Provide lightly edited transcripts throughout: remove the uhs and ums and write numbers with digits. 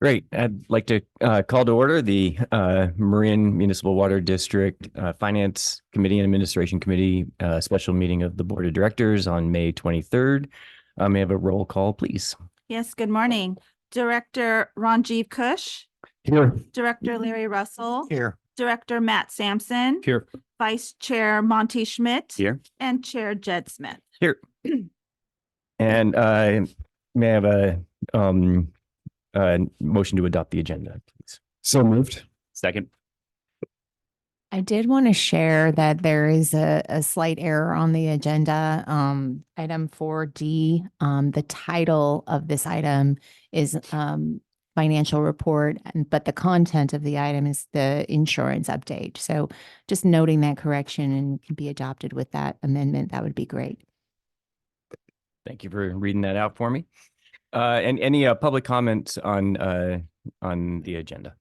Great. I'd like to call to order the Marin Municipal Water District Finance Committee and Administration Committee special meeting of the Board of Directors on May 23rd. May I have a roll call, please? Yes, good morning. Director Ranjiv Kush, Here. Director Larry Russell, Here. Director Matt Sampson, Here. Vice Chair Monty Schmidt, Here. and Chair Jed Smith. Here. And may I have a motion to adopt the agenda, please? So moved. Second. I did want to share that there is a slight error on the agenda. Item 4D, the title of this item is financial report, but the content of the item is the insurance update. So just noting that correction and can be adopted with that amendment, that would be great. Thank you for reading that out for me. And any public comments on the agenda?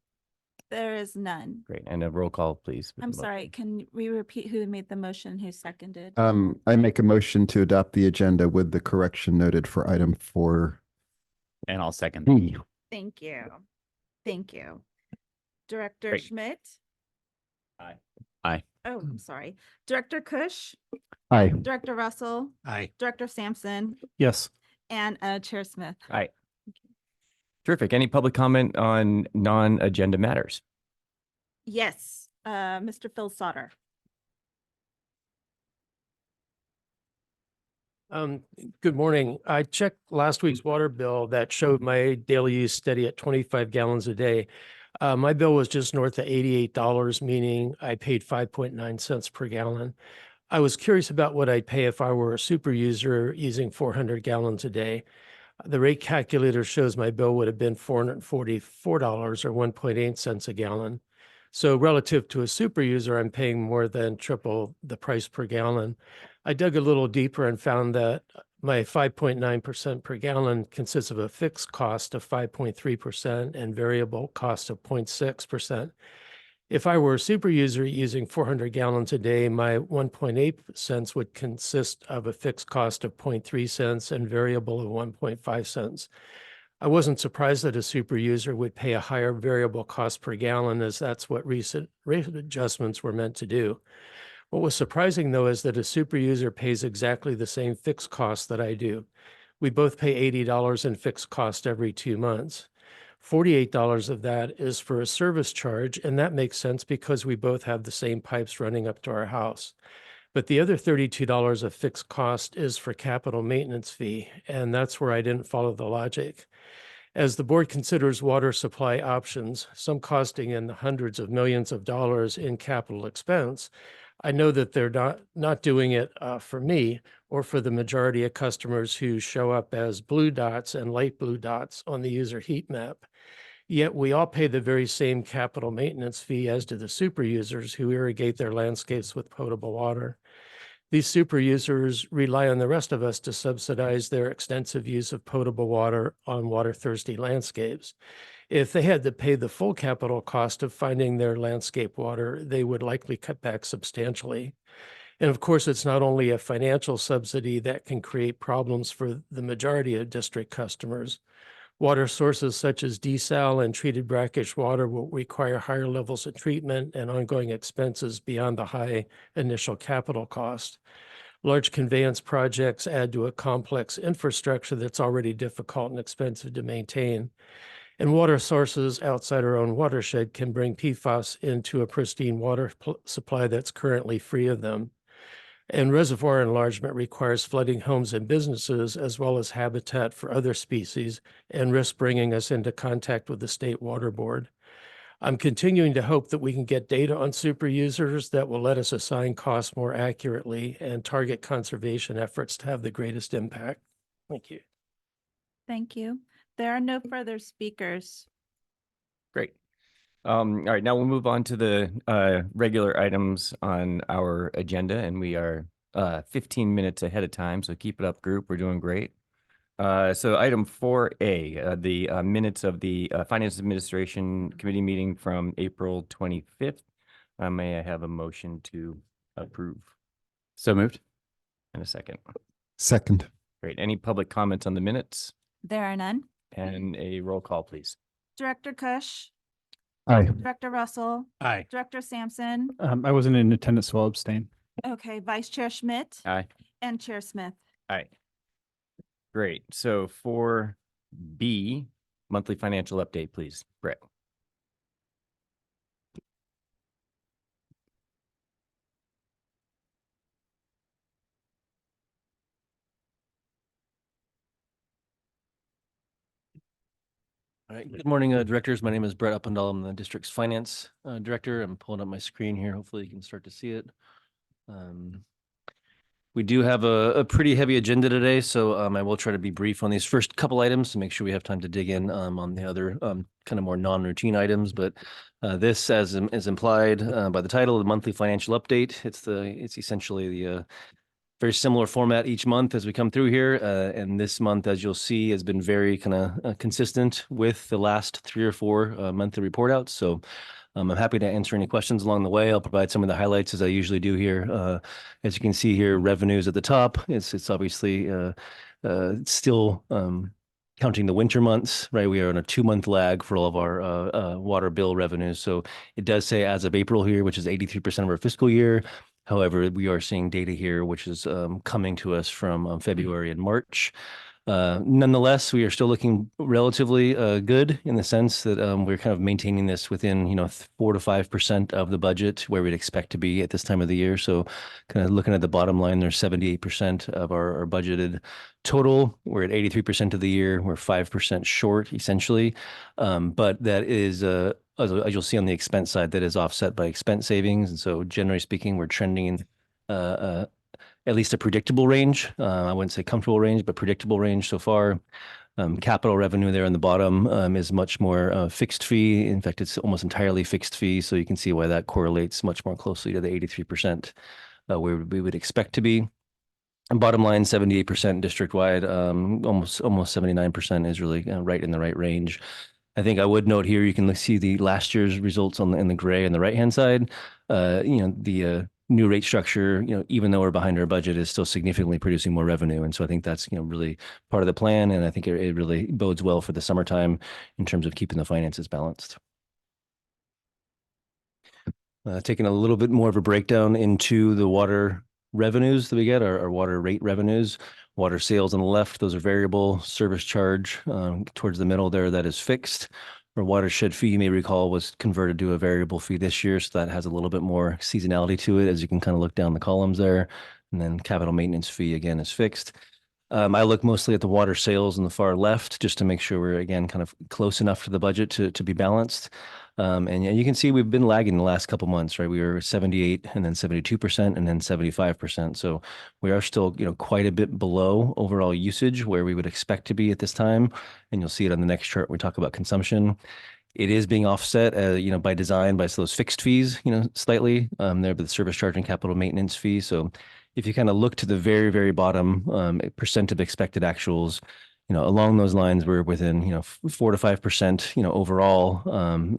There is none. Great. And a roll call, please. I'm sorry, can we repeat who made the motion, who seconded? I make a motion to adopt the agenda with the correction noted for item 4. And I'll second. Thank you. Thank you. Director Great. Schmidt? Aye. Aye. Oh, I'm sorry. Director Kush, Aye. Director Russell, Aye. Director Sampson, Yes. and Chair Smith. Aye. Terrific. Any public comment on non-agenda matters? Yes, Mr. Phil Sauter. Good morning. I checked last week's water bill that showed my daily use steady at 25 gallons a day. My bill was just north of $88, meaning I paid 5.9 cents per gallon. I was curious about what I'd pay if I were a super user using 400 gallons a day. The rate calculator shows my bill would have been $444 or 1.8 cents a gallon. So relative to a super user, I'm paying more than triple the price per gallon. I dug a little deeper and found that my 5.9% per gallon consists of a fixed cost of 5.3% and variable cost of 0.6%. If I were a super user using 400 gallons a day, my 1.8 cents would consist of a fixed cost of 0.3 cents and variable of 1.5 cents. I wasn't surprised that a super user would pay a higher variable cost per gallon, as that's what recent rate adjustments were meant to do. What was surprising, though, is that a super user pays exactly the same fixed cost that I do. We both pay $80 in fixed cost every 2 months. $48 of that is for a service charge, and that makes sense because we both have the same pipes running up to our house. But the other $32 of fixed cost is for capital maintenance fee, and that's where I didn't follow the logic. As the board considers water supply options, some costing in the hundreds of millions of dollars in capital expense, I know that they're not doing it for me or for the majority of customers who show up as blue dots and light blue dots on the user heat map. Yet we all pay the very same capital maintenance fee as do the super users who irrigate their landscapes with potable water. These super users rely on the rest of us to subsidize their extensive use of potable water on water-thirsty landscapes. If they had to pay the full capital cost of finding their landscape water, they would likely cut back substantially. And of course, it's not only a financial subsidy that can create problems for the majority of district customers. Water sources such as desal and treated brackish water will require higher levels of treatment and ongoing expenses beyond the high initial capital cost. Large conveyance projects add to a complex infrastructure that's already difficult and expensive to maintain. And water sources outside our own watershed can bring PFAS into a pristine water supply that's currently free of them. And reservoir enlargement requires flooding homes and businesses, as well as habitat for other species, and risks bringing us into contact with the State Water Board. I'm continuing to hope that we can get data on super users that will let us assign costs more accurately and target conservation efforts to have the greatest impact. Thank you. Thank you. There are no further speakers. Great. All right, now we'll move on to the regular items on our agenda, and we are 15 minutes ahead of time, so keep it up, group. We're doing great. So item 4A, the minutes of the Finance Administration Committee meeting from April 25th. May I have a motion to approve? So moved. And a second. Second. Great. Any public comments on the minutes? There are none. And a roll call, please. Director Kush, Aye. Director Russell, Aye. Director Sampson. I wasn't in attendance, so I'll abstain. Okay, Vice Chair Schmidt Aye. and Chair Smith. Aye. Great. So for B, monthly financial update, please, Brett. All right. Good morning, directors. My name is Brett Uppendahl. I'm the district's finance director. I'm pulling up my screen here. Hopefully you can start to see it. We do have a pretty heavy agenda today, so I will try to be brief on these first couple items to make sure we have time to dig in on the other kind of more non-routine items. But this, as is implied by the title, the monthly financial update. It's essentially the very similar format each month as we come through here. And this month, as you'll see, has been very kind of consistent with the last 3 or 4 monthly report outs. So I'm happy to answer any questions along the way. I'll provide some of the highlights as I usually do here. As you can see here, revenues at the top. It's obviously still counting the winter months, right? We are on a 2-month lag for all of our water bill revenues. So it does say as of April here, which is 83% of our fiscal year. However, we are seeing data here, which is coming to us from February and March. Nonetheless, we are still looking relatively good in the sense that we're kind of maintaining this within, 4 to 5% of the budget where we'd expect to be at this time of the year. So kind of looking at the bottom line, there's 78% of our budgeted total. We're at 83% of the year. We're 5% short essentially. But that is, as you'll see on the expense side, that is offset by expense savings. And so generally speaking, we're trending in at least a predictable range. I wouldn't say comfortable range, but predictable range so far. Capital revenue there on the bottom is much more fixed fee. In fact, it's almost entirely fixed fee. So you can see why that correlates much more closely to the 83% where we would expect to be. And bottom line, 78% district-wide, almost 79% is really right in the right range. I think I would note here, you can see the last year's results in the gray on the right-hand side. The new rate structure, even though we're behind our budget, is still significantly producing more revenue. And so I think that's, really part of the plan. And I think it really bodes well for the summertime in terms of keeping the finances balanced. Taking a little bit more of a breakdown into the water revenues that we get, our water rate revenues. Water sales on the left, those are variable. Service charge towards the middle there, that is fixed. Our watershed fee, you may recall, was converted to a variable fee this year. So that has a little bit more seasonality to it, as you can kind of look down the columns there. And then capital maintenance fee, again, is fixed. I look mostly at the water sales on the far left, just to make sure we're, again, kind of close enough to the budget to be balanced. And you can see we've been lagging the last couple months, right? We were 78 and then 72% and then 75%. So we are still, quite a bit below overall usage where we would expect to be at this time. And you'll see it on the next chart. We talk about consumption. It is being offset, by design by those fixed fees, slightly there, but the service charge and capital maintenance fee. So if you kind of look to the very, very bottom percent of expected actuals, along those lines, we're within, 4 to 5%, overall.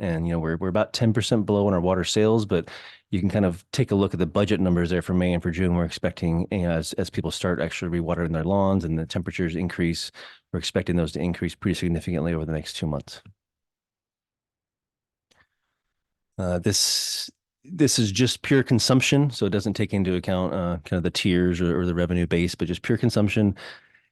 And, we're about 10% below on our water sales, but you can kind of take a look at the budget numbers there for May and for June. We're expecting, as people start actually rewatering their lawns and the temperatures increase, we're expecting those to increase pretty significantly over the next 2 months. This is just pure consumption, so it doesn't take into account kind of the tiers or the revenue base, but just pure consumption.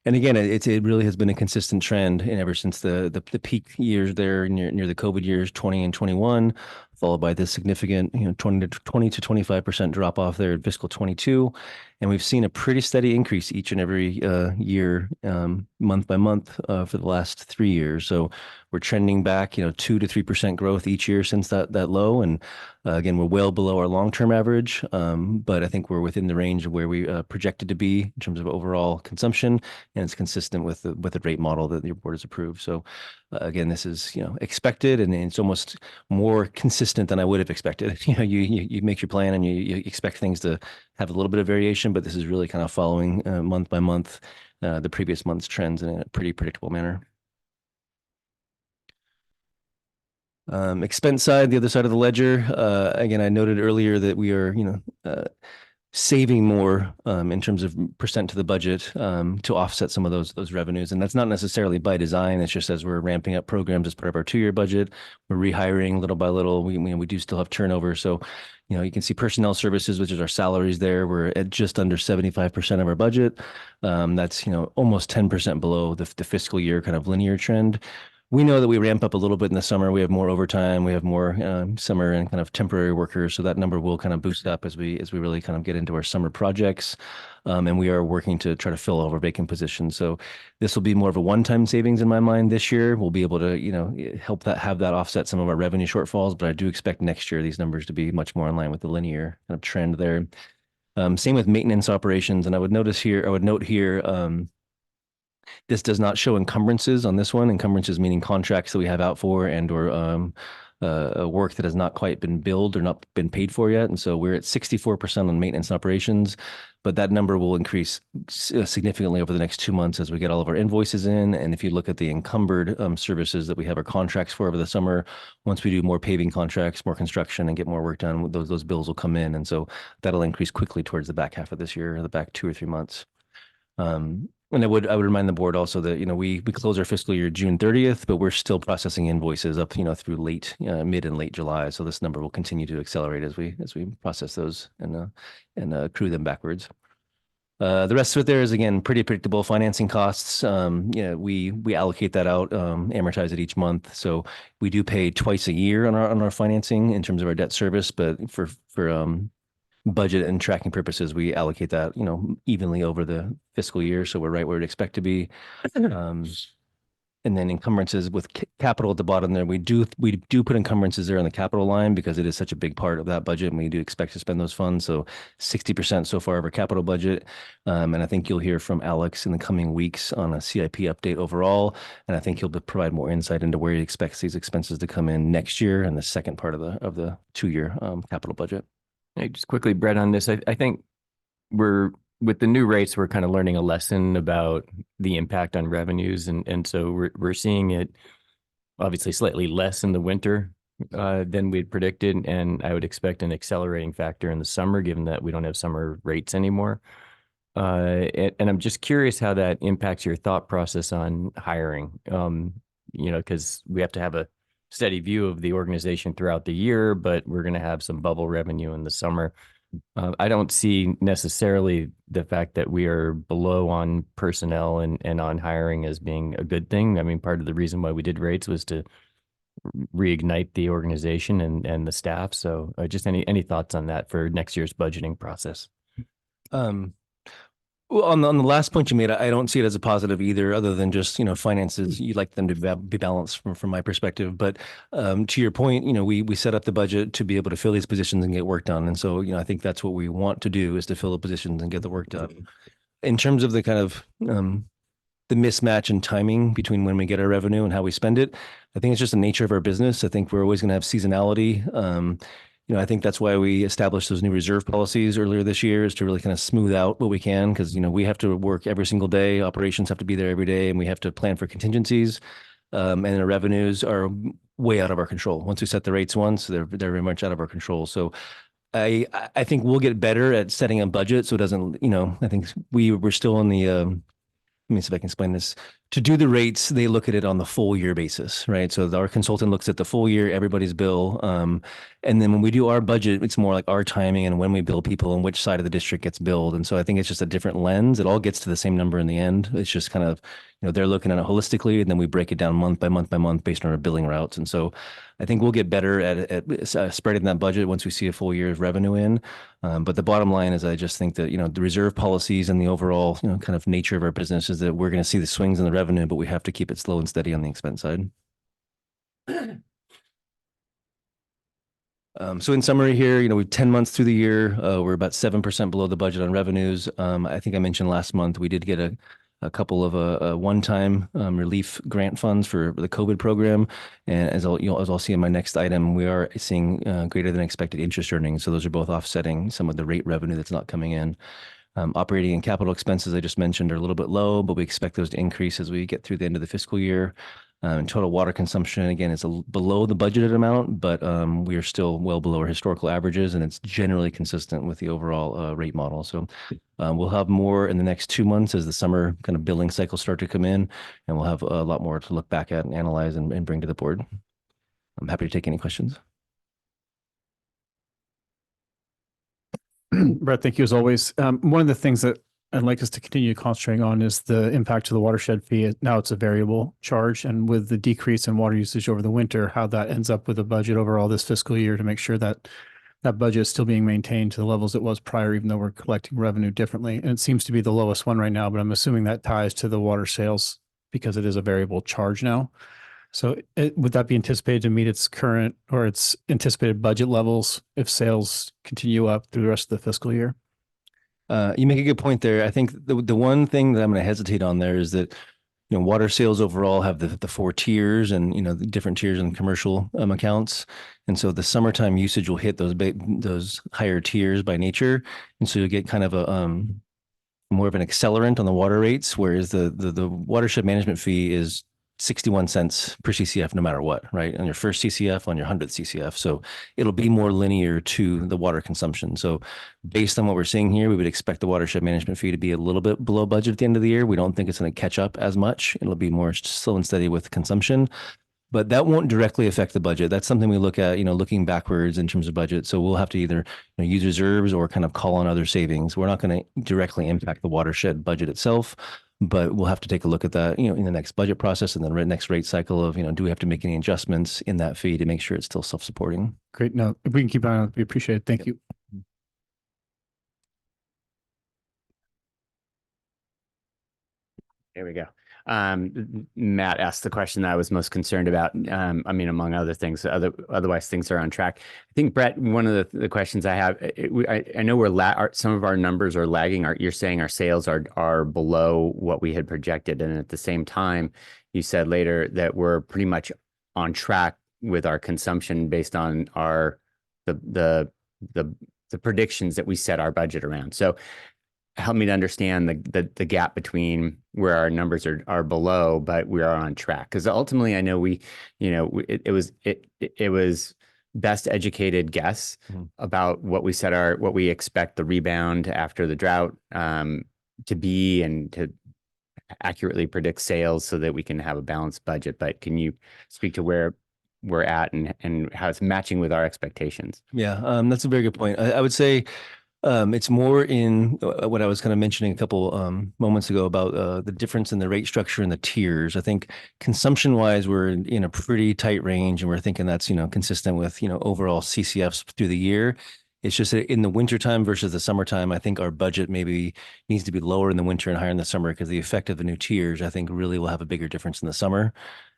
And again, it really has been a consistent trend, and ever since the peak years there near the COVID years, 20 and 21, followed by this significant 20 to 25% drop off there in fiscal 22. And we've seen a pretty steady increase each and every year, month by month for the last 3 years. So we're trending back, 2 to 3% growth each year since that low. And again, we're well below our long-term average, but I think we're within the range of where we projected to be in terms of overall consumption, and it's consistent with the rate model that the board has approved. So again, this is expected, and it's almost more consistent than I would have expected. You make your plan and you expect things to have a little bit of variation, but this is really kind of following month by month the previous month's trends in a pretty predictable manner. Expense side, the other side of the ledger. Again, I noted earlier that we are, saving more in terms of percent to the budget to offset some of those revenues. And that's not necessarily by design. It's just as we're ramping up programs as part of our 2-year budget, we're rehiring little by little. We do still have turnover. So, you can see personnel services, which is our salaries there. We're at just under 75% of our budget. That's, almost 10% below the fiscal year kind of linear trend. We know that we ramp up a little bit in the summer. We have more overtime. We have more summer and kind of temporary workers. So that number will kind of boost up as we really kind of get into our summer projects. And we are working to try to fill all of our vacant positions. So this will be more of a one-time savings in my mind this year. We'll be able to, have that offset some of our revenue shortfalls. But I do expect next year these numbers to be much more in line with the linear kind of trend there. Same with maintenance operations. And I would note here, this does not show encumbrances on this one. Encumbrances meaning contracts that we have out for or work that has not quite been billed or not been paid for yet. And so we're at 64% on maintenance operations, but that number will increase significantly over the next 2 months as we get all of our invoices in. And if you look at the encumbered services that we have our contracts for over the summer, once we do more paving contracts, more construction and get more work done, those bills will come in. And so that'll increase quickly towards the back half of this year, or the back 2 or 3 months. And I would remind the board also that, we close our fiscal year June 30th, but we're still processing invoices up, through mid and late July. So this number will continue to accelerate as we process those and accrue them backwards. The rest of it there is, again, pretty predictable financing costs. We allocate that out, amortize it each month. So we do pay twice a year on our financing in terms of our debt service, but for budget and tracking purposes, we allocate that, evenly over the fiscal year. So we're right where we'd expect to be. And then encumbrances with capital at the bottom there, we do put encumbrances there on the capital line because it is such a big part of that budget, and we do expect to spend those funds. So 60% so far of our capital budget. And I think you'll hear from Alex in the coming weeks on a CIP update overall. And I think he'll provide more insight into where he expects these expenses to come in next year and the second part of the 2-year capital budget. Hey, just quickly, Brett, on this, I think with the new rates, we're kind of learning a lesson about the impact on revenues. And so we're seeing it obviously slightly less in the winter than we'd predicted. And I would expect an accelerating factor in the summer, given that we don't have summer rates anymore. And I'm just curious how that impacts your thought process on hiring, because we have to have a steady view of the organization throughout the year, but we're going to have some bubble revenue in the summer. I don't see necessarily the fact that we are below on personnel and on hiring as being a good thing. I mean, part of the reason why we did rates was to reignite the organization and the staff. So just any thoughts on that for next year's budgeting process? Well, on the last point you made, I don't see it as a positive either, other than just, finances. You'd like them to be balanced from my perspective. But to your point, we set up the budget to be able to fill these positions and get work done. And so, I think that's what we want to do, is to fill the positions and get the work done. In terms of the kind of the mismatch in timing between when we get our revenue and how we spend it, I think it's just the nature of our business. I think we're always going to have seasonality. I think that's why we established those new reserve policies earlier this year, is to really kind of smooth out what we can, because, we have to work every single day. Operations have to be there every day, and we have to plan for contingencies. And our revenues are way out of our control. Once we set the rates once, they're very much out of our control. So I think we'll get better at setting a budget so it doesn't, I think we're still on the, let me see if I can explain this. To do the rates, they look at it on the full year basis, right? So our consultant looks at the full year, everybody's bill. And then when we do our budget, it's more like our timing and when we bill people and which side of the district gets billed. And so I think it's just a different lens. It all gets to the same number in the end. It's just kind of, they're looking at it holistically, and then we break it down month by month by month based on our billing routes. And so I think we'll get better at spreading that budget once we see a full year of revenue in. But the bottom line is, I just think that, the reserve policies and the overall, kind of nature of our business is that we're going to see the swings in the revenue, but we have to keep it slow and steady on the expense side. So in summary here, we're 10 months through the year. We're about 7% below the budget on revenues. I think I mentioned last month, we did get a couple of one-time relief grant funds for the COVID program. And as I'll see in my next item, we are seeing greater than expected interest earnings. So those are both offsetting some of the rate revenue that's not coming in. Operating and capital expenses I just mentioned are a little bit low, but we expect those to increase as we get through the end of the fiscal year. Total water consumption, again, is below the budgeted amount, but we are still well below our historical averages, and it's generally consistent with the overall rate model. So we'll have more in the next 2 months as the summer kind of billing cycles start to come in, and we'll have a lot more to look back at and analyze and bring to the board. I'm happy to take any questions. Brett, thank you as always. One of the things that I'd like us to continue concentrating on is the impact to the watershed fee. Now it's a variable charge, and with the decrease in water usage over the winter, how that ends up with the budget overall this fiscal year to make sure that that budget is still being maintained to the levels it was prior, even though we're collecting revenue differently. And it seems to be the lowest one right now, but I'm assuming that ties to the water sales because it is a variable charge now. So would that be anticipated to meet its current or its anticipated budget levels if sales continue up through the rest of the fiscal year? You make a good point there. I think the one thing that I'm going to hesitate on there is that, water sales overall have the 4 tiers and, the different tiers in commercial accounts. And so the summertime usage will hit those higher tiers by nature. And so you'll get kind of a more of an accelerant on the water rates, whereas the watershed management fee is 61 cents per CCF, no matter what, right? On your first CCF, on your 100th CCF. So it'll be more linear to the water consumption. So based on what we're seeing here, we would expect the watershed management fee to be a little bit below budget at the end of the year. We don't think it's going to catch up as much. It'll be more slow and steady with consumption, but that won't directly affect the budget. That's something we look at, looking backwards in terms of budget. So we'll have to either use reserves or kind of call on other savings. We're not going to directly impact the watershed budget itself, but we'll have to take a look at that, in the next budget process and then next rate cycle of, do we have to make any adjustments in that fee to make sure it's still self-supporting? Great. No, if we can keep an eye on it, we appreciate it. Thank you. There we go. Matt asked the question that I was most concerned about. Among other things, otherwise things are on track. I think, Brett, one of the questions I have, I know some of our numbers are lagging. You're saying our sales are below what we had projected. And at the same time, you said later that we're pretty much on track with our consumption based on the predictions that we set our budget around. So help me to understand the gap between where our numbers are below, but we are on track. Because ultimately, I know it was best educated guess about what we expect the rebound after the drought to be, and to accurately predict sales so that we can have a balanced budget. But can you speak to where we're at and how it's matching with our expectations? Yeah, that's a very good point. I would say it's more in what I was kind of mentioning a couple moments ago about the difference in the rate structure and the tiers. I think consumption wise, we're in a pretty tight range, and we're thinking that's, consistent with, overall CCFs through the year. It's just that in the wintertime versus the summertime, I think our budget maybe needs to be lower in the winter and higher in the summer, because the effect of the new tiers, I think, really will have a bigger difference in the summer.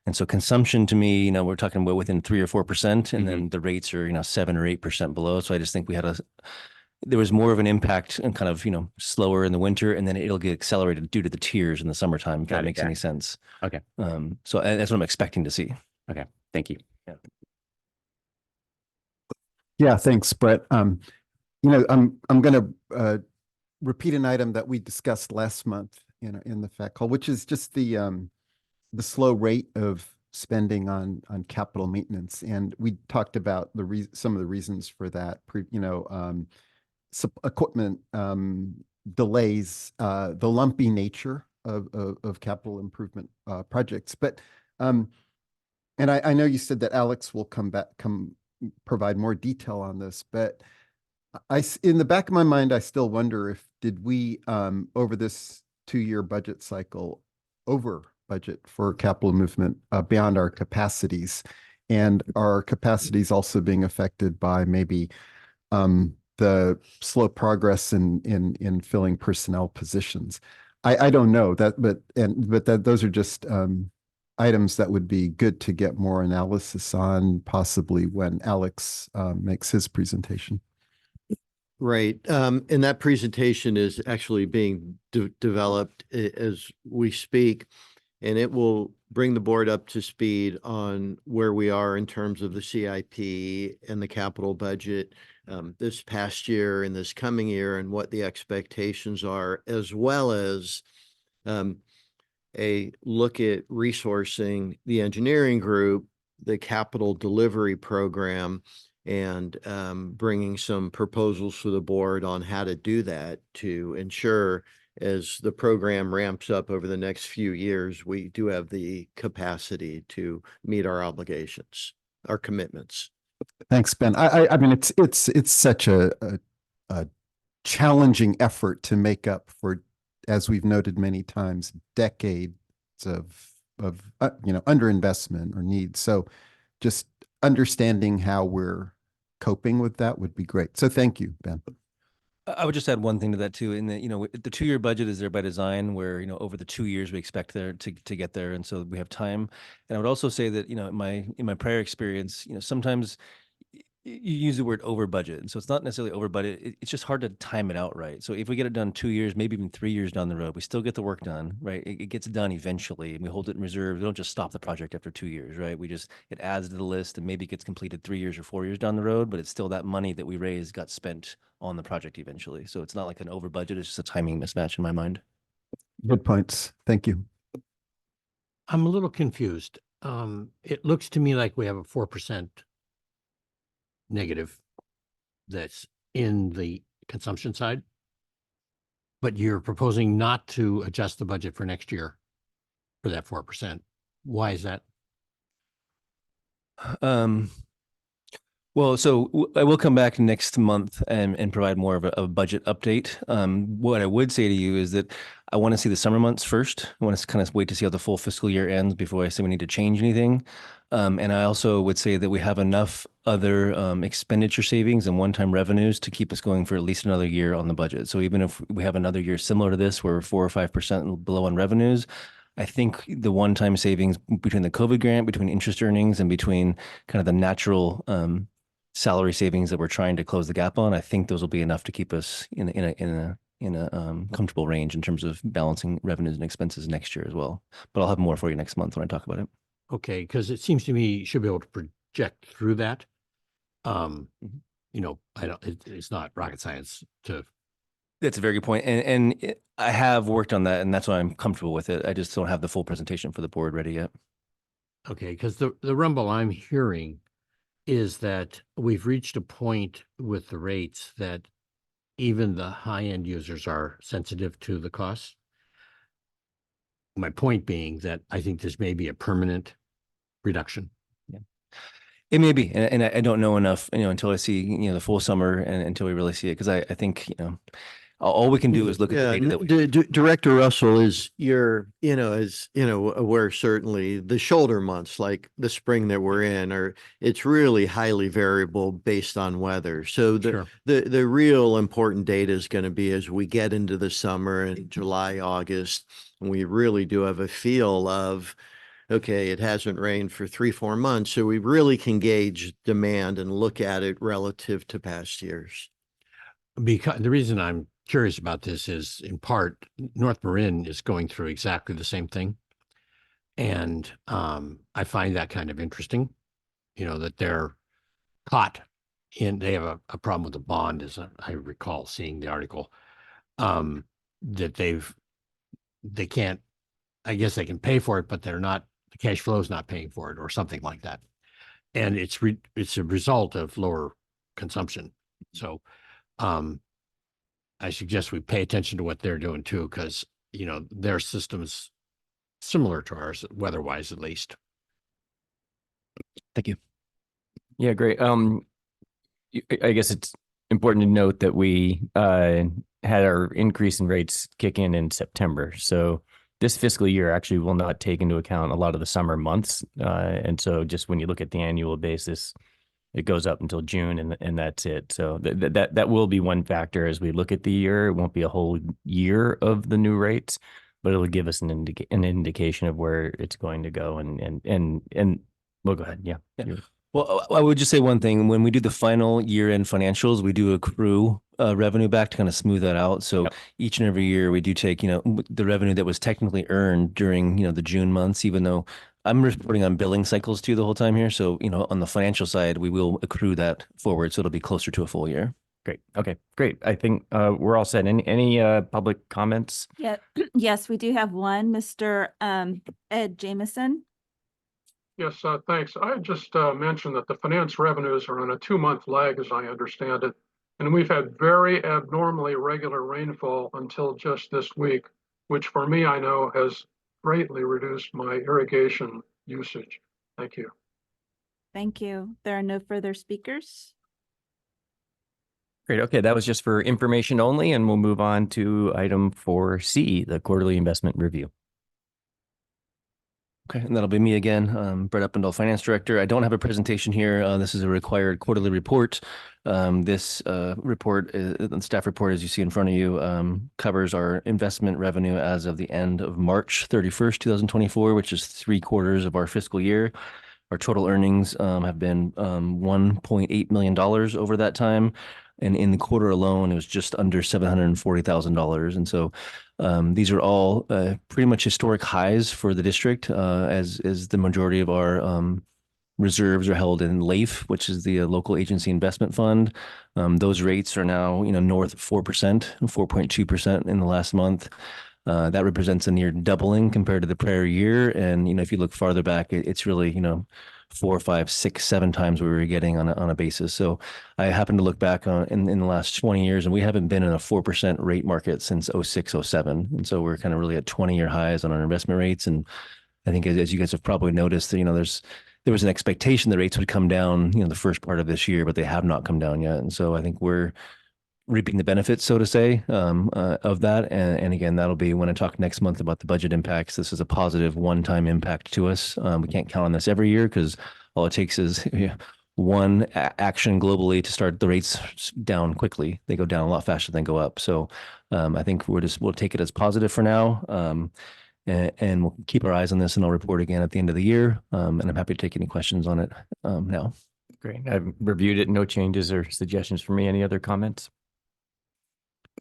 And so consumption to me, we're talking about within 3 or 4%, and then the rates are, 7 or 8% below. So I just think there was more of an impact and kind of, slower in the winter, and then it'll get accelerated due to the tiers in the summertime, if that makes any sense. Okay. So that's what I'm expecting to see. Okay. Thank you. Yeah. Yeah, thanks, Brett. I'm going to repeat an item that we discussed last month in the FAC call, which is just the slow rate of spending on capital maintenance, and we talked about some of the reasons for that. Equipment delays, the lumpy nature of capital improvement projects. But and I know you said that Alex will come provide more detail on this, but in the back of my mind, I still wonder did we over this 2-year budget cycle over budget for capital movement beyond our capacities, and our capacities also being affected by maybe the slow progress in filling personnel positions. I don't know that, but those are just items that would be good to get more analysis on, possibly when Alex makes his presentation. Right. And that presentation is actually being developed as we speak, and it will bring the board up to speed on where we are in terms of the CIP and the capital budget this past year and this coming year, and what the expectations are, as well as a look at resourcing the engineering group, the capital delivery program, and bringing some proposals to the board on how to do that to ensure as the program ramps up over the next few years, we do have the capacity to meet our obligations, our commitments. Thanks, Ben. I mean, it's such a challenging effort to make up for, as we've noted many times, decades of underinvestment or needs. So just understanding how we're coping with that would be great. So thank you, Ben. I would just add one thing to that too, in that, the 2-year budget is there by design where, over the 2 years we expect there to get there. And so we have time. And I would also say that, in my prior experience, sometimes you use the word over budget. And so it's not necessarily over budget. It's just hard to time it out right. So if we get it done 2 years, maybe even 3 years down the road, we still get the work done, right? It gets done eventually, and we hold it in reserve. We don't just stop the project after 2 years, right? It adds to the list and maybe gets completed 3 years or 4 years down the road, but it's still that money that we raised got spent on the project eventually. So it's not like an over budget. It's just a timing mismatch in my mind. Good points. Thank you. I'm a little confused. It looks to me like we have a 4% negative that's in the consumption side, but you're proposing not to adjust the budget for next year for that 4%. Why is that? Well, so I will come back next month and provide more of a budget update. What I would say to you is that I want to see the summer months first. I want to kind of wait to see how the full fiscal year ends before I say we need to change anything. And I also would say that we have enough other expenditure savings and one-time revenues to keep us going for at least another year on the budget. So even if we have another year similar to this, where we're 4 or 5% below on revenues, I think the one-time savings between the COVID grant, between interest earnings, and between kind of the natural salary savings that we're trying to close the gap on, I think those will be enough to keep us in a comfortable range in terms of balancing revenues and expenses next year as well. But I'll have more for you next month when I talk about it. Okay, because it seems to me you should be able to project through that. It's not rocket science to. That's a very good point. And I have worked on that, and that's why I'm comfortable with it. I just don't have the full presentation for the board ready yet. Okay, because the rumble I'm hearing is that we've reached a point with the rates that even the high-end users are sensitive to the costs. My point being that I think this may be a permanent reduction. Yeah, it may be, and I don't know enough, until I see the full summer and until we really see it, because I think all we can do is look at the data that we. Director Russell, is aware certainly the shoulder months, like the spring that we're in, it's really highly variable based on weather. So the real important data is going to be as we get into the summer in July, August, and we really do have a feel of, okay, it hasn't rained for 3-4 months, so we really can gauge demand and look at it relative to past years. Because the reason I'm curious about this is, in part, North Marin is going through exactly the same thing. And I find that kind of interesting, that they're caught in, they have a problem with the bond, as I recall seeing the article, that they can't, I guess they can pay for it, but they're not, the cash flow is not paying for it or something like that. And it's a result of lower consumption. So, I suggest we pay attention to what they're doing too, because, their system is similar to ours, weather-wise at least. Thank you. Yeah, great. I guess it's important to note that we had our increase in rates kick in September. So this fiscal year actually will not take into account a lot of the summer months. And so just when you look at the annual basis, it goes up until June, and that's it. So that will be one factor as we look at the year. It won't be a whole year of the new rates, but it'll give us an indication of where it's going to go. And well, go ahead. Yeah. Well, I would just say one thing. When we do the final year-end financials, we do accrue revenue back to kind of smooth that out. So each and every year we do take, the revenue that was technically earned during, the June months, even though I'm reporting on billing cycles too the whole time here. So, on the financial side, we will accrue that forward. So it'll be closer to a full year. Great. Okay, great. I think we're all set. Any public comments? Yeah, yes, we do have one, Mr. Ed Jameson. Yes, thanks. I just mentioned that the finance revenues are on a 2-month lag, as I understand it. And we've had very abnormally regular rainfall until just this week, which for me, I know has greatly reduced my irrigation usage. Thank you. Thank you. There are no further speakers. Great. Okay, that was just for information only, and we'll move on to item 4C, the quarterly investment review. Okay, and that'll be me again, Brett Uppendall, Finance Director. I don't have a presentation here. This is a required quarterly report. This report, the staff report, as you see in front of you, covers our investment revenue as of the end of March 31st, 2024, which is 3/4 of our fiscal year. Our total earnings have been $1.8 million over that time. And in the quarter alone, it was just under $740,000. And so these are all pretty much historic highs for the district, as the majority of our reserves are held in LAIF, which is the local agency investment fund. Those rates are now, north of 4%, 4.2% in the last month. That represents a near doubling compared to the prior year. And, if you look farther back, it's really, 4, 5, 6, 7 times what we were getting on a basis. So I happen to look back on in the last 20 years, and we haven't been in a 4% rate market since 06, 07. And so we're kind of really at 20-year highs on our investment rates. And I think as you guys have probably noticed, there was an expectation the rates would come down, the first part of this year, but they have not come down yet. And so I think we're reaping the benefits, so to say, of that. And again, that'll be when I talk next month about the budget impacts. This is a positive one-time impact to us. We can't count on this every year because all it takes is one action globally to start the rates down quickly. They go down a lot faster than go up. So I think we'll take it as positive for now. And we'll keep our eyes on this, and I'll report again at the end of the year. And I'm happy to take any questions on it now. Great. I've reviewed it. No changes or suggestions for me. Any other comments?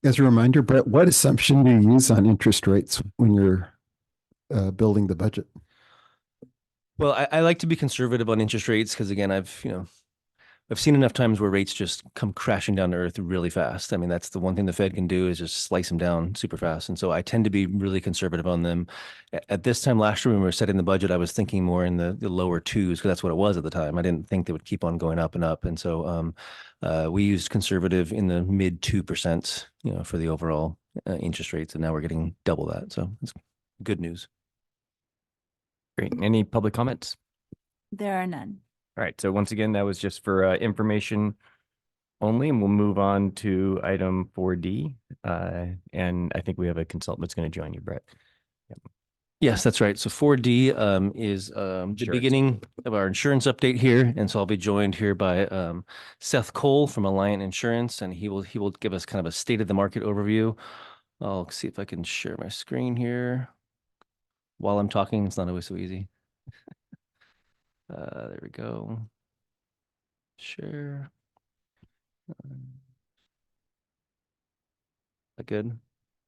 As a reminder, Brett, what assumption do you use on interest rates when you're building the budget? Well, I like to be conservative on interest rates because, again, I've seen enough times where rates just come crashing down to earth really fast. I mean, that's the one thing the Fed can do is just slice them down super fast. And so I tend to be really conservative on them. At this time last year, when we were setting the budget, I was thinking more in the lower 2s because that's what it was at the time. I didn't think they would keep on going up and up. And so we used conservative in the mid 2%, for the overall interest rates. And now we're getting double that. So it's good news. Great. Any public comments? There are none. All right. So once again, that was just for information only, and we'll move on to item 4D. And I think we have a consultant that's going to join you, Brett. Yep. Yes, that's right. So 4D is the beginning of our insurance update here. And so I'll be joined here by Seth Cole from Alliant Insurance, and he will give us kind of a state of the market overview. I'll see if I can share my screen here while I'm talking. It's not always so easy. There we go. Share. Good.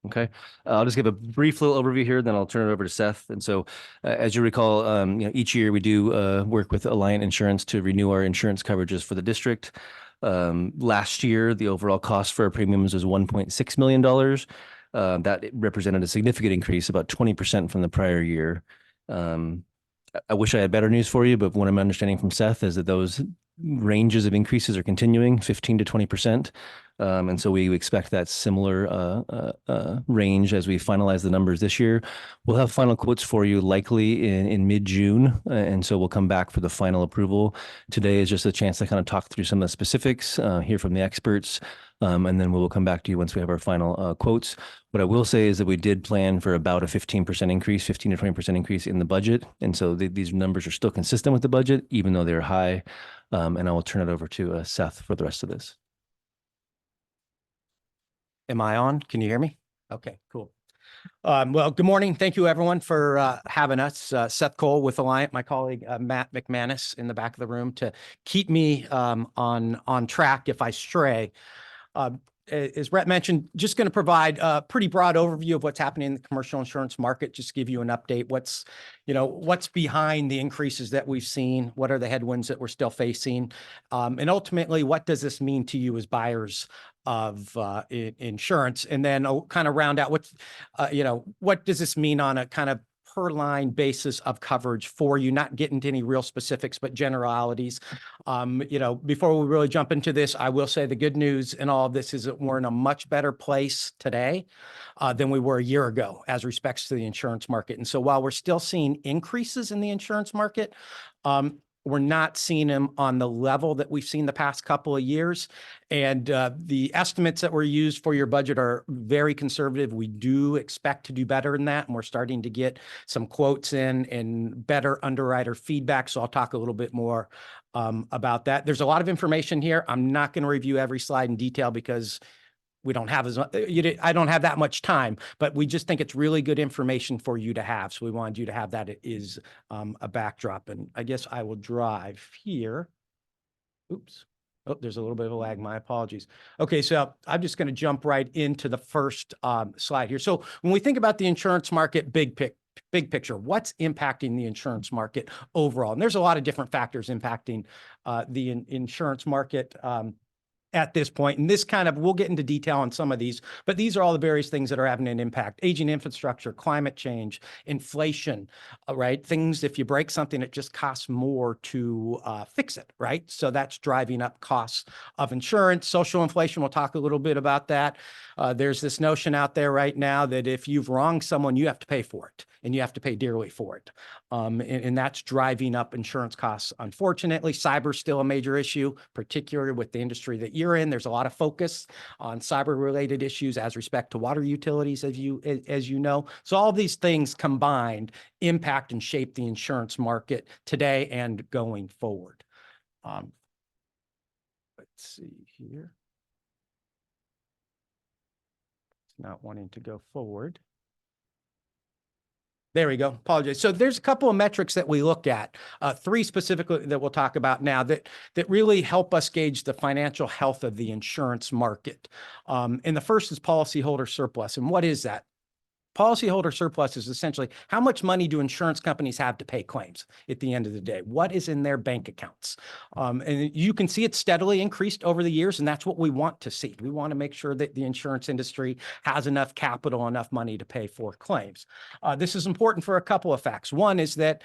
Okay. I'll just give a brief little overview here, then I'll turn it over to Seth. And so, as you recall, each year we do work with Alliant Insurance to renew our insurance coverages for the district. Last year, the overall cost for our premiums was $1.6 million. That represented a significant increase, about 20% from the prior year. I wish I had better news for you, but what I'm understanding from Seth is that those ranges of increases are continuing, 15 to 20%. And so we expect that similar range as we finalize the numbers this year. We'll have final quotes for you likely in mid-June. And so we'll come back for the final approval. Today is just a chance to kind of talk through some of the specifics, hear from the experts. And then we will come back to you once we have our final quotes. What I will say is that we did plan for about a 15% increase, 15 to 20% increase in the budget. And so these numbers are still consistent with the budget, even though they're high. And I will turn it over to Seth for the rest of this. Am I on? Can you hear me? Okay, cool. Well, good morning. Thank you, everyone, for having us. Seth Cole with Alliant, my colleague Matt McManus in the back of the room to keep me on track if I stray. as Brett mentioned, just going to provide a pretty broad overview of what's happening in the commercial insurance market, just give you an update. What's behind the increases that we've seen? What are the headwinds that we're still facing? And ultimately, what does this mean to you as buyers of insurance? And then I'll kind of round out what does this mean on a kind of per line basis of coverage for you, not getting into any real specifics, but generalities. Before we really jump into this, I will say the good news in all of this is that we're in a much better place today than we were a year ago as respects to the insurance market. And so while we're still seeing increases in the insurance market, we're not seeing them on the level that we've seen the past couple of years. And the estimates that were used for your budget are very conservative. We do expect to do better than that. And we're starting to get some quotes in and better underwriter feedback. So I'll talk a little bit more about that. There's a lot of information here. I'm not going to review every slide in detail because we don't have I don't have that much time, but we just think it's really good information for you to have. So we wanted you to have that is a backdrop. And I guess I will drive here. Oops. Oh, there's a little bit of a lag. My apologies. Okay, so I'm just going to jump right into the first slide here. So when we think about the insurance market, big picture, what's impacting the insurance market overall? And there's a lot of different factors impacting the insurance market at this point. And this we'll get into detail on some of these, but these are all the various things that are having an impact: aging infrastructure, climate change, inflation, right? Things, if you break something, it just costs more to fix it, right? So that's driving up costs of insurance. Social inflation, we'll talk a little bit about that. There's this notion out there right now that if you've wronged someone, you have to pay for it, and you have to pay dearly for it. And that's driving up insurance costs. Unfortunately, cyber is still a major issue, particularly with the industry that you're in. There's a lot of focus on cyber-related issues as respect to water utilities, as you know. So all these things combined impact and shape the insurance market today and going forward. Let's see here. It's not wanting to go forward. There we go. Apologize. So there's a couple of metrics that we look at, three specifically that we'll talk about now that really help us gauge the financial health of the insurance market. And the first is policyholder surplus. And what is that? Policyholder surplus is essentially how much money do insurance companies have to pay claims at the end of the day? What is in their bank accounts? And you can see it's steadily increased over the years, and that's what we want to see. We want to make sure that the insurance industry has enough capital, enough money to pay for claims. This is important for a couple of facts. One is that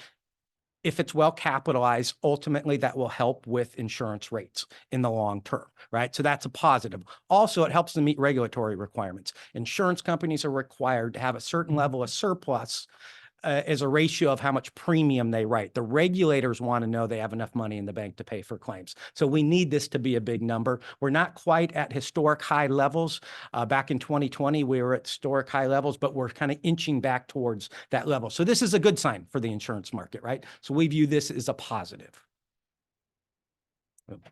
if it's well capitalized, ultimately that will help with insurance rates in the long term, right? So that's a positive. Also, it helps them meet regulatory requirements. Insurance companies are required to have a certain level of surplus as a ratio of how much premium they write. The regulators want to know they have enough money in the bank to pay for claims. So we need this to be a big number. We're not quite at historic high levels. Back in 2020, we were at historic high levels, but we're kind of inching back towards that level. So this is a good sign for the insurance market, right? So we view this as a positive.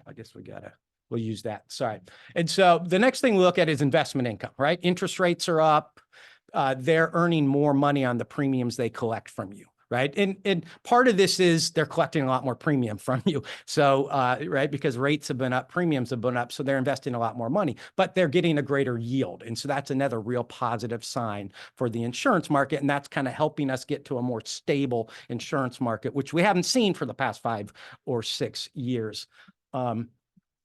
I guess we'll use that. Sorry. And so the next thing we look at is investment income, right? Interest rates are up. They're earning more money on the premiums they collect from you, right? And part of this is they're collecting a lot more premium from you. So, right, because rates have been up, premiums have been up, so they're investing a lot more money, but they're getting a greater yield. And so that's another real positive sign for the insurance market. And that's kind of helping us get to a more stable insurance market, which we haven't seen for the past 5 or 6 years.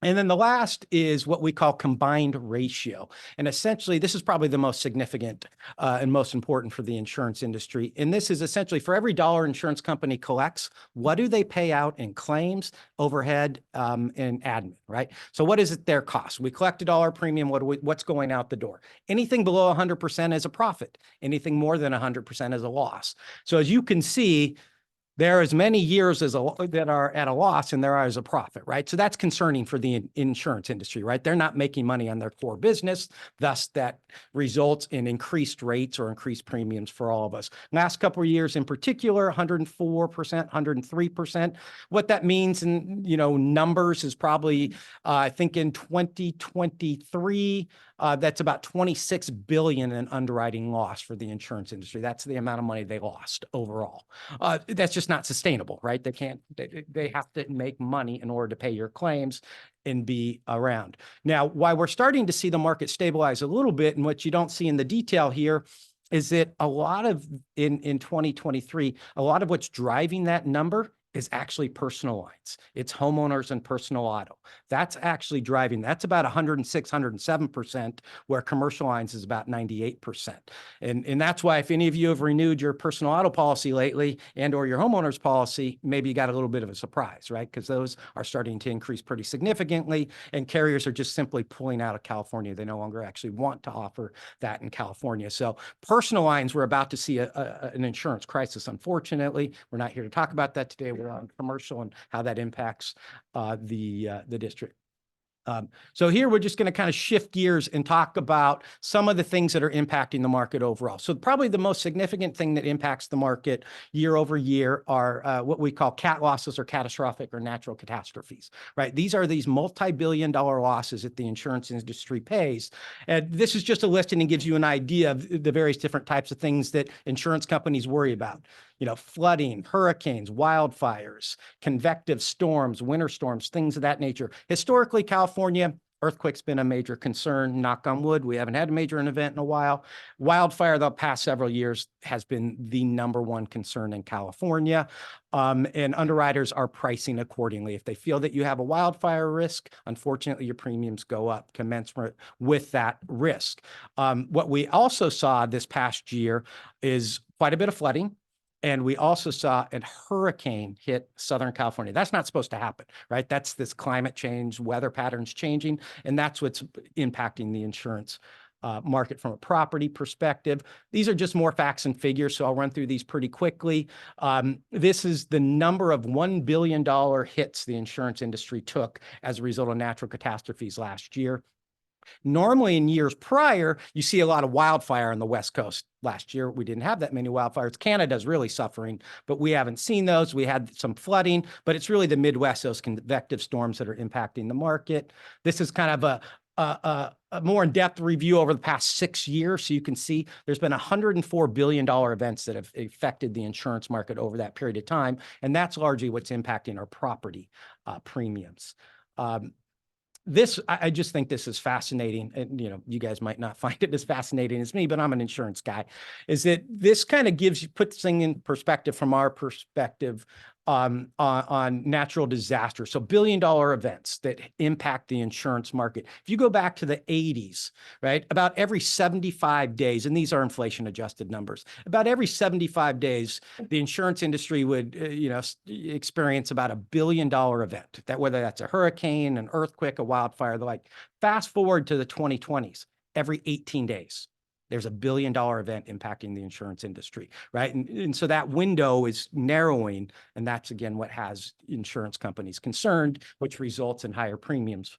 And then the last is what we call combined ratio. And essentially, this is probably the most significant and most important for the insurance industry. And this is essentially for every dollar insurance company collects, what do they pay out in claims, overhead, and admin, right? So what is it their cost? We collect $1 premium, what's going out the door? Anything below 100% is a profit. Anything more than 100% is a loss. So as you can see, there are as many years that are at a loss and there are as a profit, right? So that's concerning for the insurance industry, right? They're not making money on their core business. Thus, that results in increased rates or increased premiums for all of us. Last couple of years in particular, 104%, 103%. What that means in numbers is probably, I think in 2023, That's about 26 billion in underwriting loss for the insurance industry. That's the amount of money they lost overall. That's just not sustainable, right? They have to make money in order to pay your claims and be around. Now, why we're starting to see the market stabilize a little bit, and what you don't see in the detail here is that a lot of in 2023, a lot of what's driving that number is actually personal lines. It's homeowners and personal auto. That's actually driving, that's about 106, 107%, where commercial lines is about 98%. And that's why if any of you have renewed your personal auto policy lately and or your homeowners policy, maybe you got a little bit of a surprise, right? Because those are starting to increase pretty significantly, and carriers are just simply pulling out of California. They no longer actually want to offer that in California. So personal lines, we're about to see an insurance crisis, unfortunately. We're not here to talk about that today. We're on commercial and how that impacts the district. So here we're just going to kind of shift gears and talk about some of the things that are impacting the market overall. So probably the most significant thing that impacts the market year over year are what we call cat losses or catastrophic or natural catastrophes, right? These are these multi-billion-dollar losses that the insurance industry pays. And this is just a listing and gives you an idea of the various different types of things that insurance companies worry about. You know, flooding, hurricanes, wildfires, convective storms, winter storms, things of that nature. Historically, California, earthquake's been a major concern. Knock on wood, we haven't had a major event in a while. Wildfire, the past several years, has been the #1 concern in California. And underwriters are pricing accordingly. If they feel that you have a wildfire risk, unfortunately, your premiums go up commensurate with that risk. What we also saw this past year is quite a bit of flooding. And we also saw a hurricane hit Southern California. That's not supposed to happen, right? That's this climate change, weather patterns changing, and that's what's impacting the insurance market from a property perspective. These are just more facts and figures, so I'll run through these pretty quickly. This is the number of $1 billion hits the insurance industry took as a result of natural catastrophes last year. Normally in years prior, you see a lot of wildfire on the West Coast. Last year, we didn't have that many wildfires. Canada's really suffering, but we haven't seen those. We had some flooding, but it's really the Midwest, those convective storms that are impacting the market. This is kind of a more in-depth review over the past 6 years. So you can see there's been $104 billion events that have affected the insurance market over that period of time. And that's largely what's impacting our property premiums. I just think this is fascinating, and you guys might not find it as fascinating as me, but I'm an insurance guy, is that this kind of puts things in perspective from our perspective on natural disasters. So billion-dollar events that impact the insurance market. If you go back to the 80s, right, about every 75 days, and these are inflation-adjusted numbers, about every 75 days, the insurance industry would, experience about $1 billion event. That whether that's a hurricane, an earthquake, a wildfire, the like. Fast forward to the 2020s, every 18 days. There's $1 billion event impacting the insurance industry, right? And so that window is narrowing, and that's, again, what has insurance companies concerned, which results in higher premiums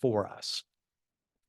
for us.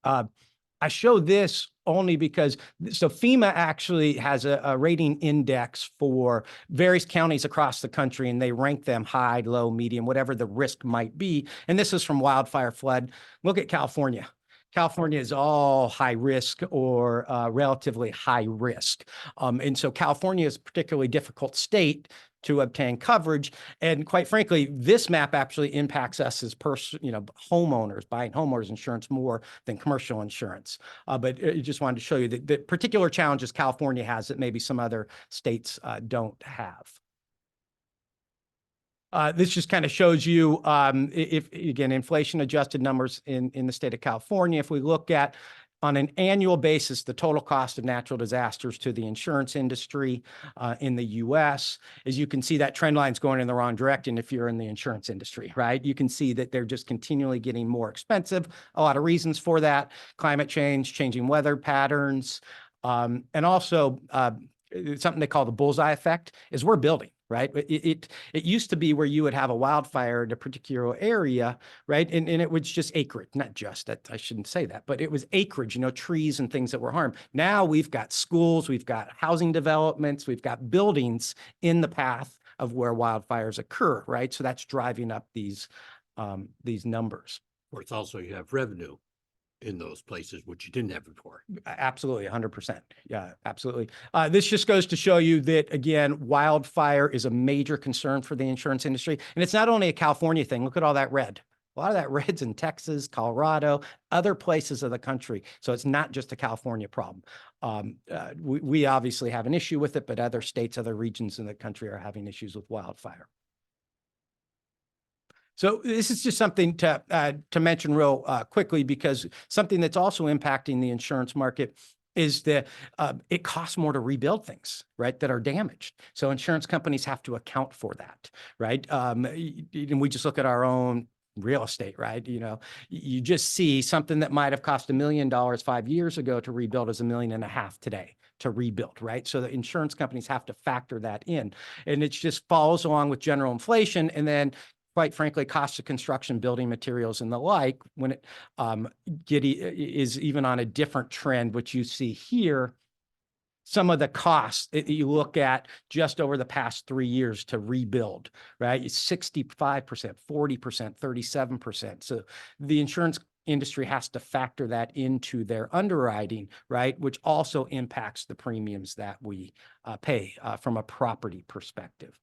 I show this only because, so FEMA actually has a rating index for various counties across the country, and they rank them high, low, medium, whatever the risk might be. And this is from wildfire, flood. Look at California. California is all high risk or relatively high risk. And so California is a particularly difficult state to obtain coverage. And quite frankly, this map actually impacts us as homeowners, buying homeowners insurance more than commercial insurance. But I just wanted to show you the particular challenges California has that maybe some other states don't have. This just kind of shows you, if again, inflation adjusted numbers in the state of California. If we look at on an annual basis, the total cost of natural disasters to the insurance industry in the US, as you can see, that trend line is going in the wrong direction if you're in the insurance industry, right? You can see that they're just continually getting more expensive. A lot of reasons for that: climate change, changing weather patterns, and also something they call the bullseye effect is we're building. Right. It used to be where you would have a wildfire in a particular area, right? And it was just acreage, not just that, I shouldn't say that, but it was acreage, trees and things that were harmed. Now we've got schools, we've got housing developments, we've got buildings in the path of where wildfires occur, right? So that's driving up these numbers. Of course, also you have revenue in those places, which you didn't have before. Absolutely, 100%. Yeah, absolutely. This just goes to show you that, again, wildfire is a major concern for the insurance industry. And it's not only a California thing. Look at all that red. A lot of that red's in Texas, Colorado, other places of the country. So it's not just a California problem. We obviously have an issue with it, but other states, other regions in the country are having issues with wildfire. So this is just something to mention real quickly, because something that's also impacting the insurance market is that it costs more to rebuild things, right, that are damaged. So insurance companies have to account for that, right? And we just look at our own real estate, right? You know, you just see something that might have cost $1 million 5 years ago to rebuild is $1.5 million today to rebuild, right? So the insurance companies have to factor that in, and it just follows along with general inflation, and then, quite frankly, costs of construction, building materials, and the like, when it is even on a different trend, which you see here. Some of the costs that you look at just over the past 3 years to rebuild, right? It's 65%, 40%, 37%. So the insurance industry has to factor that into their underwriting, right? Which also impacts the premiums that we pay from a property perspective.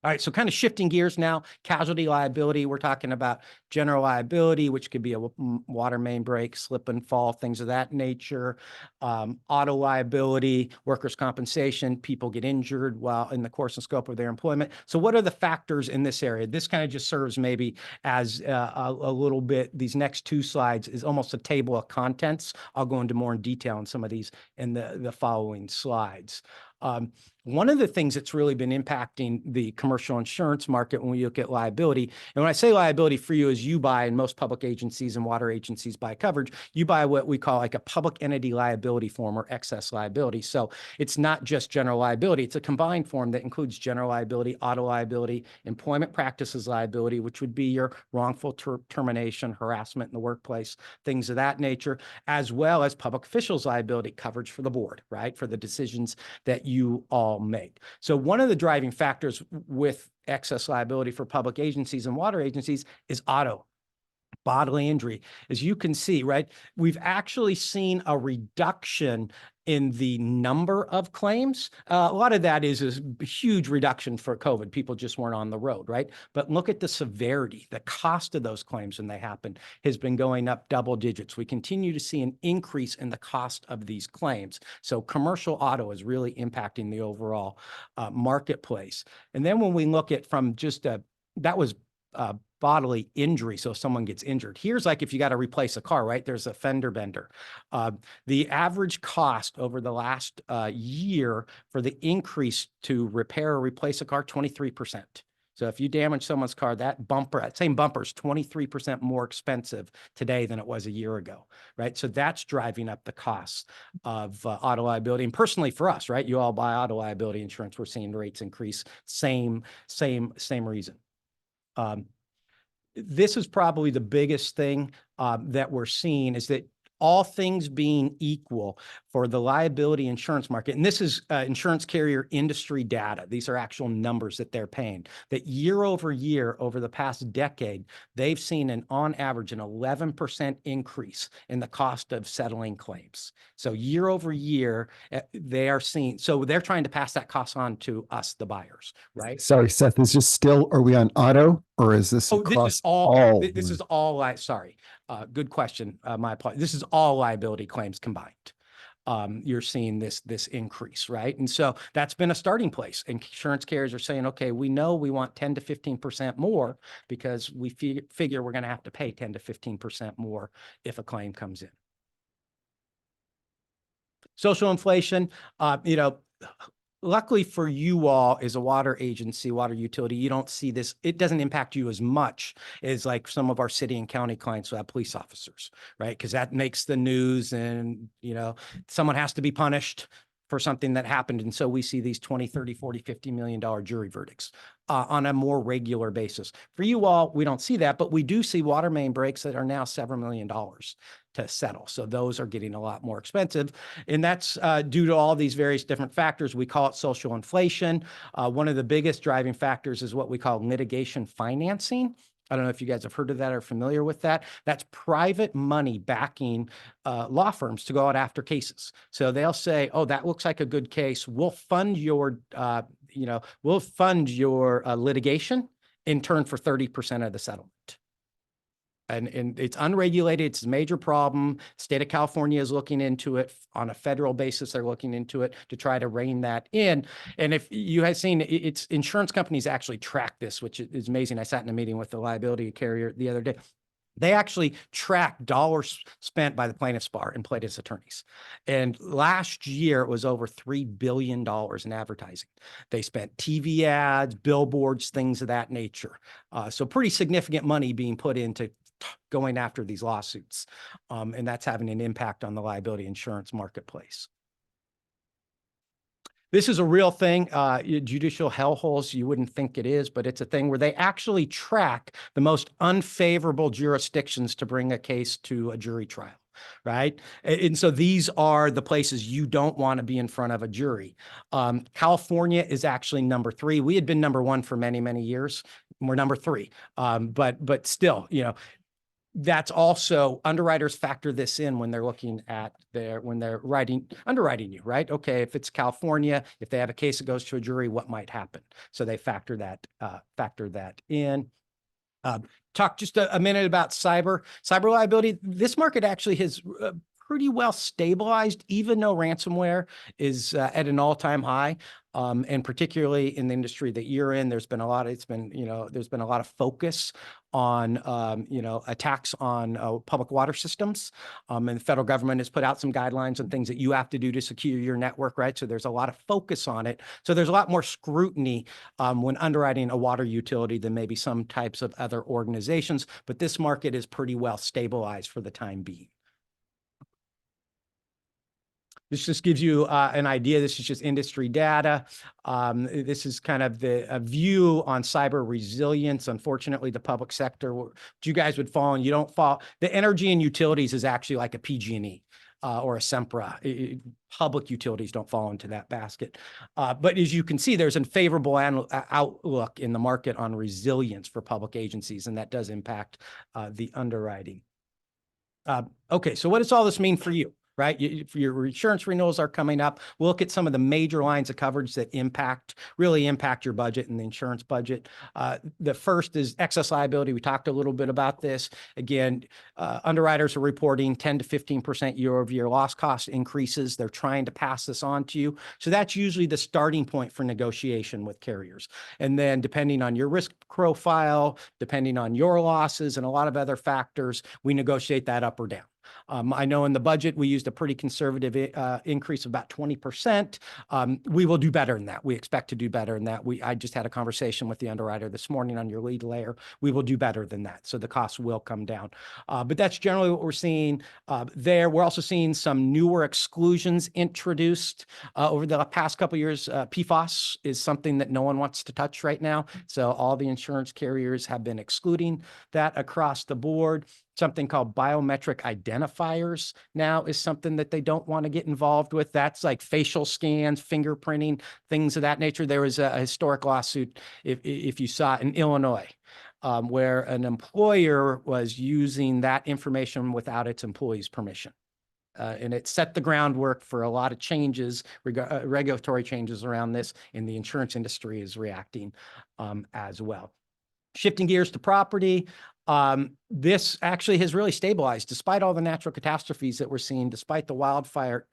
All right, so kind of shifting gears now, casualty liability. We're talking about general liability, which could be a water main break, slip and fall, things of that nature. Auto liability, workers' compensation, people get injured while in the course and scope of their employment. So what are the factors in this area? This kind of just serves maybe as a little bit, these next 2 slides is almost a table of contents. I'll go into more in detail on some of these in the following slides. One of the things that's really been impacting the commercial insurance market when we look at liability, and when I say liability for you, is you buy, and most public agencies and water agencies buy coverage, you buy what we call like a public entity liability form or excess liability. So it's not just general liability, it's a combined form that includes general liability, auto liability, employment practices liability, which would be your wrongful termination, harassment in the workplace, things of that nature, as well as public officials liability coverage for the board, right? For the decisions that you all make. So one of the driving factors with excess liability for public agencies and water agencies is auto bodily injury. As you can see, right, we've actually seen a reduction in the number of claims. A lot of that is a huge reduction for COVID. People just weren't on the road, right? But look at the severity. The cost of those claims when they happen has been going up double digits. We continue to see an increase in the cost of these claims. So commercial auto is really impacting the overall marketplace. And then when we look at from just that was bodily injury. So if someone gets injured, here's like if you got to replace a car, right? There's a fender bender. The average cost over the last year for the increase to repair or replace a car, 23%. So if you damage someone's car, that bumper, that same bumper is 23% more expensive today than it was a year ago, right? So that's driving up the costs of auto liability. And personally for us, right? You all buy auto liability insurance, we're seeing rates increase, same reason. This is probably the biggest thing that we're seeing is that all things being equal for the liability insurance market, and this is insurance carrier industry data. These are actual numbers that they're paying, that year over year, over the past decade, they've seen on average, an 11% increase in the cost of settling claims. So year over year, they are seeing, so they're trying to pass that cost on to us, the buyers, right? Sorry, Seth, is this still, are we on auto or is this across This is all, this is all, sorry, good question. My apologies. This is all liability claims combined. You're seeing this increase, right? And so that's been a starting place. And insurance carriers are saying, okay, we know we want 10 to 15% more because we figure we're going to have to pay 10 to 15% more if a claim comes in. Social inflation, luckily for you all as a water agency, water utility, you don't see this. It doesn't impact you as much as like some of our city and county clients who have police officers, right? Because that makes the news and, someone has to be punished for something that happened. And so we see these 20, 30, 40, $50 million jury verdicts on a more regular basis. For you all, we don't see that, but we do see water main breaks that are now several $1 million to settle. So those are getting a lot more expensive. And that's due to all these various different factors. We call it social inflation. One of the biggest driving factors is what we call litigation financing. I don't know if you guys have heard of that or familiar with that. That's private money backing law firms to go out after cases. So they'll say, oh, that looks like a good case. We'll fund your, litigation in turn for 30% of the settlement. And it's unregulated. It's a major problem. State of California is looking into it on a federal basis. They're looking into it to try to rein that in. And if you have seen, it's insurance companies actually track this, which is amazing. I sat in a meeting with the liability carrier the other day. They actually track dollars spent by the plaintiff's bar and plaintiff's attorneys. And last year it was over $3 billion in advertising. They spent TV ads, billboards, things of that nature. So pretty significant money being put into going after these lawsuits. And that's having an impact on the liability insurance marketplace. This is a real thing, judicial hellholes. You wouldn't think it is, but it's a thing where they actually track the most unfavorable jurisdictions to bring a case to a jury trial, right? And so these are the places you don't want to be in front of a jury. California is actually number 3. We had been number 1 for many, many years. We're number 3, but still, that's also underwriters factor this in when they're looking at when they're underwriting you, right? Okay, if it's California, if they have a case that goes to a jury, what might happen? So they factor that in. Talk just a minute about cyber liability. This market actually has pretty well stabilized, even though ransomware is at an all-time high. And particularly in the industry that you're in, there's been a lot of focus on, attacks on public water systems. And the federal government has put out some guidelines and things that you have to do to secure your network, right? So there's a lot of focus on it. So there's a lot more scrutiny when underwriting a water utility than maybe some types of other organizations. But this market is pretty well stabilized for the time being. This just gives you an idea. This is just industry data. This is kind of a view on cyber resilience. Unfortunately, the public sector, which you guys would fall in, you don't fall. The energy and utilities is actually like a PG&E or a Sempra. Public utilities don't fall into that basket. But as you can see, there's a favorable outlook in the market on resilience for public agencies, and that does impact the underwriting. Okay, so what does all this mean for you? Right? Your insurance renewals are coming up. We'll look at some of the major lines of coverage that really impact your budget and the insurance budget. The first is excess liability. We talked a little bit about this. Again, underwriters are reporting 10 to 15% year-over-year loss cost increases. They're trying to pass this on to you. So that's usually the starting point for negotiation with carriers. And then depending on your risk profile, depending on your losses and a lot of other factors, we negotiate that up or down. I know in the budget, we used a pretty conservative increase of about 20%. We will do better than that. We expect to do better than that. I just had a conversation with the underwriter this morning on your lead layer. We will do better than that. So the costs will come down. But that's generally what we're seeing there. We're also seeing some newer exclusions introduced over the past couple of years. PFAS is something that no one wants to touch right now. So all the insurance carriers have been excluding that across the board. Something called biometric identifiers now is something that they don't want to get involved with. That's like facial scans, fingerprinting, things of that nature. There was a historic lawsuit, if you saw it, in Illinois, where an employer was using that information without its employees' permission. And it set the groundwork for a lot of changes, regulatory changes around this, and the insurance industry is reacting as well. Shifting gears to property. This actually has really stabilized despite all the natural catastrophes that we're seeing, despite the wildfire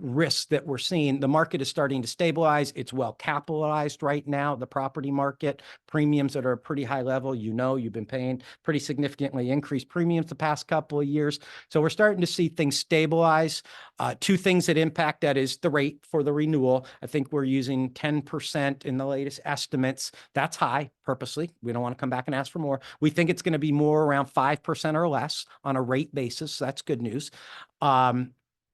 risks that we're seeing. The market is starting to stabilize. It's well capitalized right now, the property market. Premiums that are a pretty high level. You've been paying pretty significantly increased premiums the past couple of years. So we're starting to see things stabilize. Two things that impact that is the rate for the renewal. I think we're using 10% in the latest estimates. That's high purposely. We don't want to come back and ask for more. We think it's going to be more around 5% or less on a rate basis. So that's good news.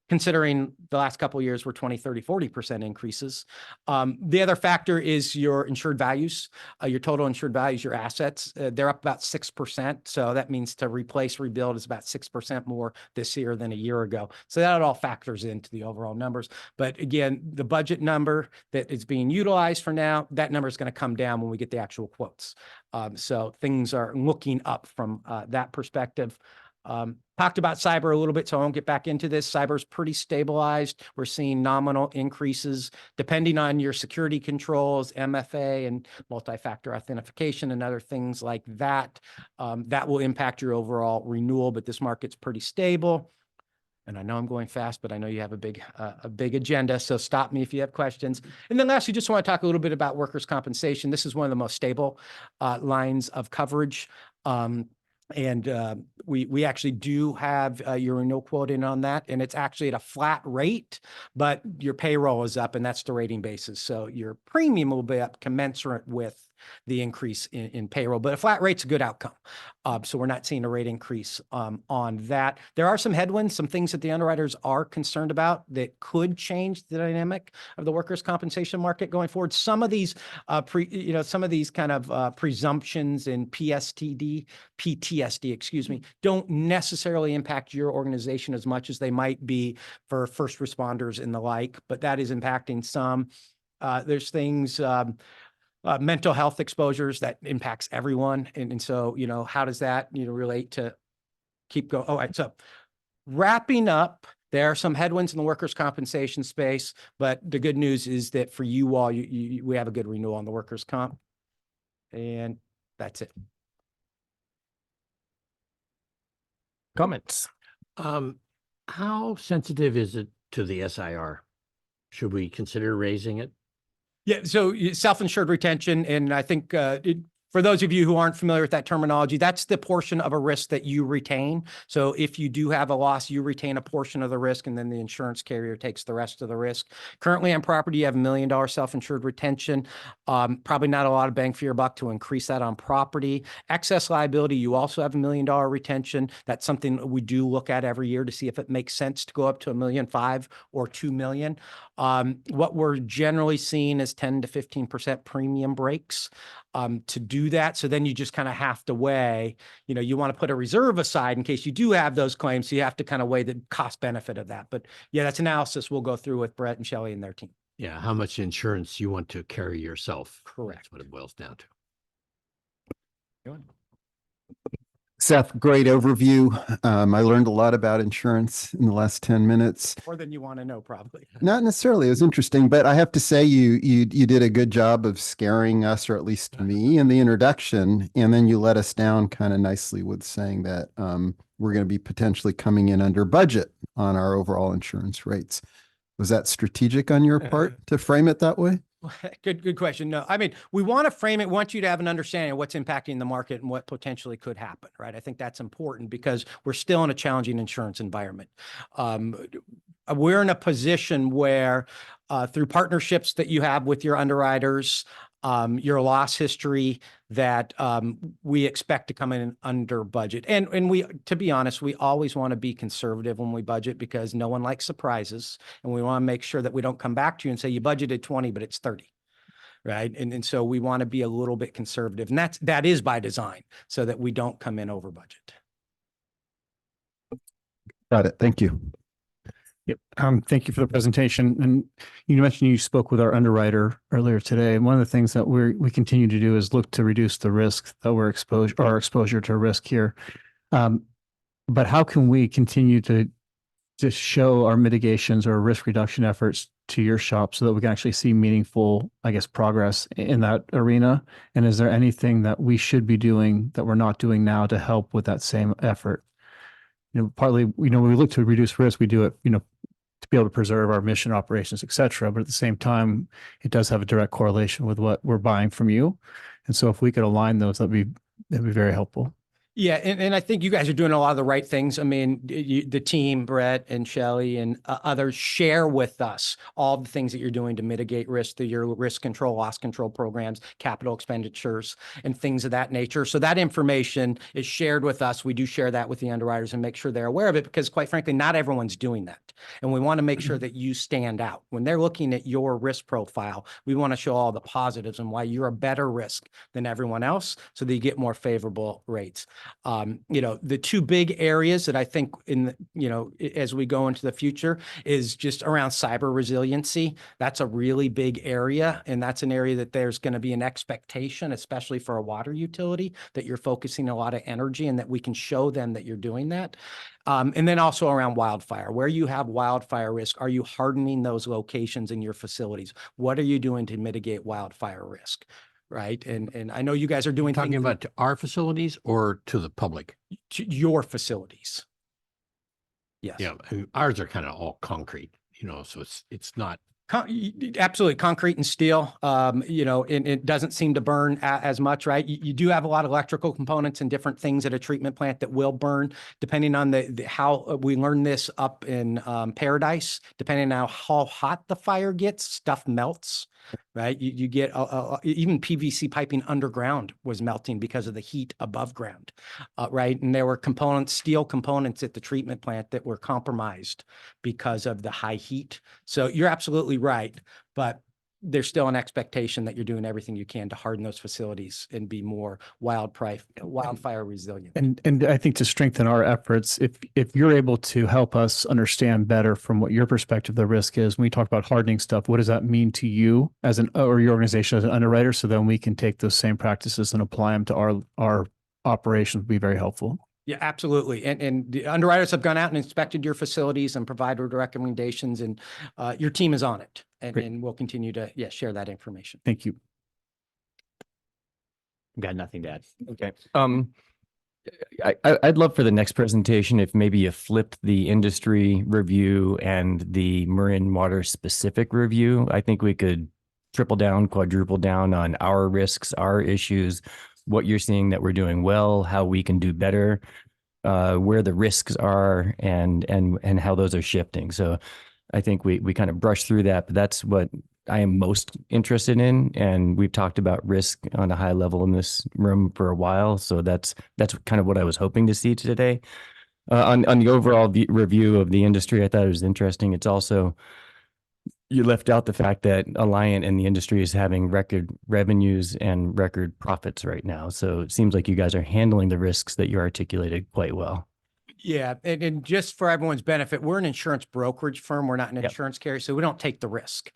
considering the last couple of years were 20, 30, 40% increases. The other factor is your insured values, your total insured values, your assets. They're up about 6%. So that means to replace, rebuild is about 6% more this year than a year ago. So that all factors into the overall numbers. But again, the budget number that is being utilized for now, that number is going to come down when we get the actual quotes. So things are looking up from that perspective. Talked about cyber a little bit, so I won't get back into this. Cyber's pretty stabilized. We're seeing nominal increases depending on your security controls, MFA and multi-factor authentication and other things like that. That will impact your overall renewal, but this market's pretty stable. And I know I'm going fast, but I know you have a big agenda, so stop me if you have questions. And then lastly, just want to talk a little bit about workers' compensation. This is one of the most stable lines of coverage. And we actually do have your renewal quote in on that, and it's actually at a flat rate, but your payroll is up, and that's the rating basis. So your premium will be up commensurate with the increase in payroll, but a flat rate's a good outcome. So we're not seeing a rate increase on that. There are some headwinds, some things that the underwriters are concerned about that could change the dynamic of the workers' compensation market going forward. Some of these, some of these kind of presumptions in PTSD, don't necessarily impact your organization as much as they might be for first responders and the like, but that is impacting some. There's things, mental health exposures that impacts everyone. And so, how does that, relate to keep going? All right. So wrapping up, there are some headwinds in the workers' compensation space, but the good news is that for you all, we have a good renewal on the workers' comp. And that's it. Comments? How sensitive is it to the SIR? Should we consider raising it? Yeah, so self-insured retention, and I think for those of you who aren't familiar with that terminology, that's the portion of a risk that you retain. So if you do have a loss, you retain a portion of the risk, and then the insurance carrier takes the rest of the risk. Currently on property, you have $1 million self-insured retention. Probably not a lot of bang for your buck to increase that on property. Excess liability, you also have $1 million retention. That's something we do look at every year to see if it makes sense to go up to $1.5 million or $2 million. What we're generally seeing is 10 to 15% premium breaks to do that. So then you just kind of have to weigh, you want to put a reserve aside in case you do have those claims. So you have to kind of weigh the cost benefit of that. But yeah, that's analysis we'll go through with Brett and Shelley and their team. Yeah, how much insurance you want to carry yourself. Correct. That's what it boils down to. Seth, great overview. I learned a lot about insurance in the last 10 minutes. More than you want to know, probably. Not necessarily. It was interesting, but I have to say you did a good job of scaring us, or at least me, in the introduction, and then you let us down kind of nicely with saying that we're going to be potentially coming in under budget on our overall insurance rates. Was that strategic on your part to frame it that way? Good question. No, I mean, we want to frame it. We want you to have an understanding of what's impacting the market and what potentially could happen, right? I think that's important because we're still in a challenging insurance environment. We're in a position where through partnerships that you have with your underwriters, your loss history, that we expect to come in under budget. And we, to be honest, we always want to be conservative when we budget because no one likes surprises. And we want to make sure that we don't come back to you and say, you budgeted 20, but it's 30. Right. And so we want to be a little bit conservative. And that is by design so that we don't come in over budget. Got it. Thank you. Yep. Thank you for the presentation. And you mentioned you spoke with our underwriter earlier today. And one of the things that we continue to do is look to reduce the risk that we're exposed, or our exposure to risk here. But how can we continue to show our mitigations or risk reduction efforts to your shop so that we can actually see meaningful, progress in that arena? And is there anything that we should be doing that we're not doing now to help with that same effort? Partly, when we look to reduce risk, we do it, to be able to preserve our mission, operations, et cetera. But at the same time, it does have a direct correlation with what we're buying from you. And so if we could align those, that'd be very helpful. Yeah, and I think you guys are doing a lot of the right things. I mean, the team, Brett and Shelley and others share with us all the things that you're doing to mitigate risk through your risk control, loss control programs, capital expenditures, and things of that nature. So that information is shared with us. We do share that with the underwriters and make sure they're aware of it because quite frankly, not everyone's doing that. And we want to make sure that you stand out. When they're looking at your risk profile, we want to show all the positives and why you're a better risk than everyone else so that you get more favorable rates. The two big areas that I think as we go into the future is just around cyber resiliency. That's a really big area. And that's an area that there's going to be an expectation, especially for a water utility, that you're focusing a lot of energy and that we can show them that you're doing that. And then also around wildfire, where you have wildfire risk, are you hardening those locations in your facilities? What are you doing to mitigate wildfire risk? Right. And I know you guys are doing Talking things about to our facilities or to the public? to your facilities. Yes. Yeah, and ours are kind of all concrete, so it's not. Absolutely. Concrete and steel, and it doesn't seem to burn as much, right? You do have a lot of electrical components and different things at a treatment plant that will burn depending on how we learn this up in Paradise, depending on how hot the fire gets, stuff melts, right? You get even PVC piping underground was melting because of the heat above ground, right? And there were steel components at the treatment plant that were compromised because of the high heat. So you're absolutely right, but there's still an expectation that you're doing everything you can to harden those facilities and be more wildfire resilient. And I think to strengthen our efforts, if you're able to help us understand better from what your perspective the risk is, when we talk about hardening stuff, what does that mean to you or your organization as an underwriter? So then we can take those same practices and apply them to our operations would be very helpful. Yeah, absolutely. And the underwriters have gone out and inspected your facilities and provided recommendations, and your team is on it. And we'll continue to share that information. Thank you. Got nothing to add. Okay. I'd love for the next presentation if maybe you flipped the industry review and the Marin Water specific review. I think we could triple down, quadruple down on our risks, our issues, what you're seeing that we're doing well, how we can do better, where the risks are, and how those are shifting. So I think we kind of brush through that, but that's what I am most interested in. And we've talked about risk on a high level in this room for a while. So that's kind of what I was hoping to see today. On the overall review of the industry, I thought it was interesting. It's also, you left out the fact that Alliant and the industry is having record revenues and record profits right now. So it seems like you guys are handling the risks that you articulated quite well. Yeah. And just for everyone's benefit, we're an insurance brokerage firm. We're not an Yep. insurance carrier, so we don't take the risk.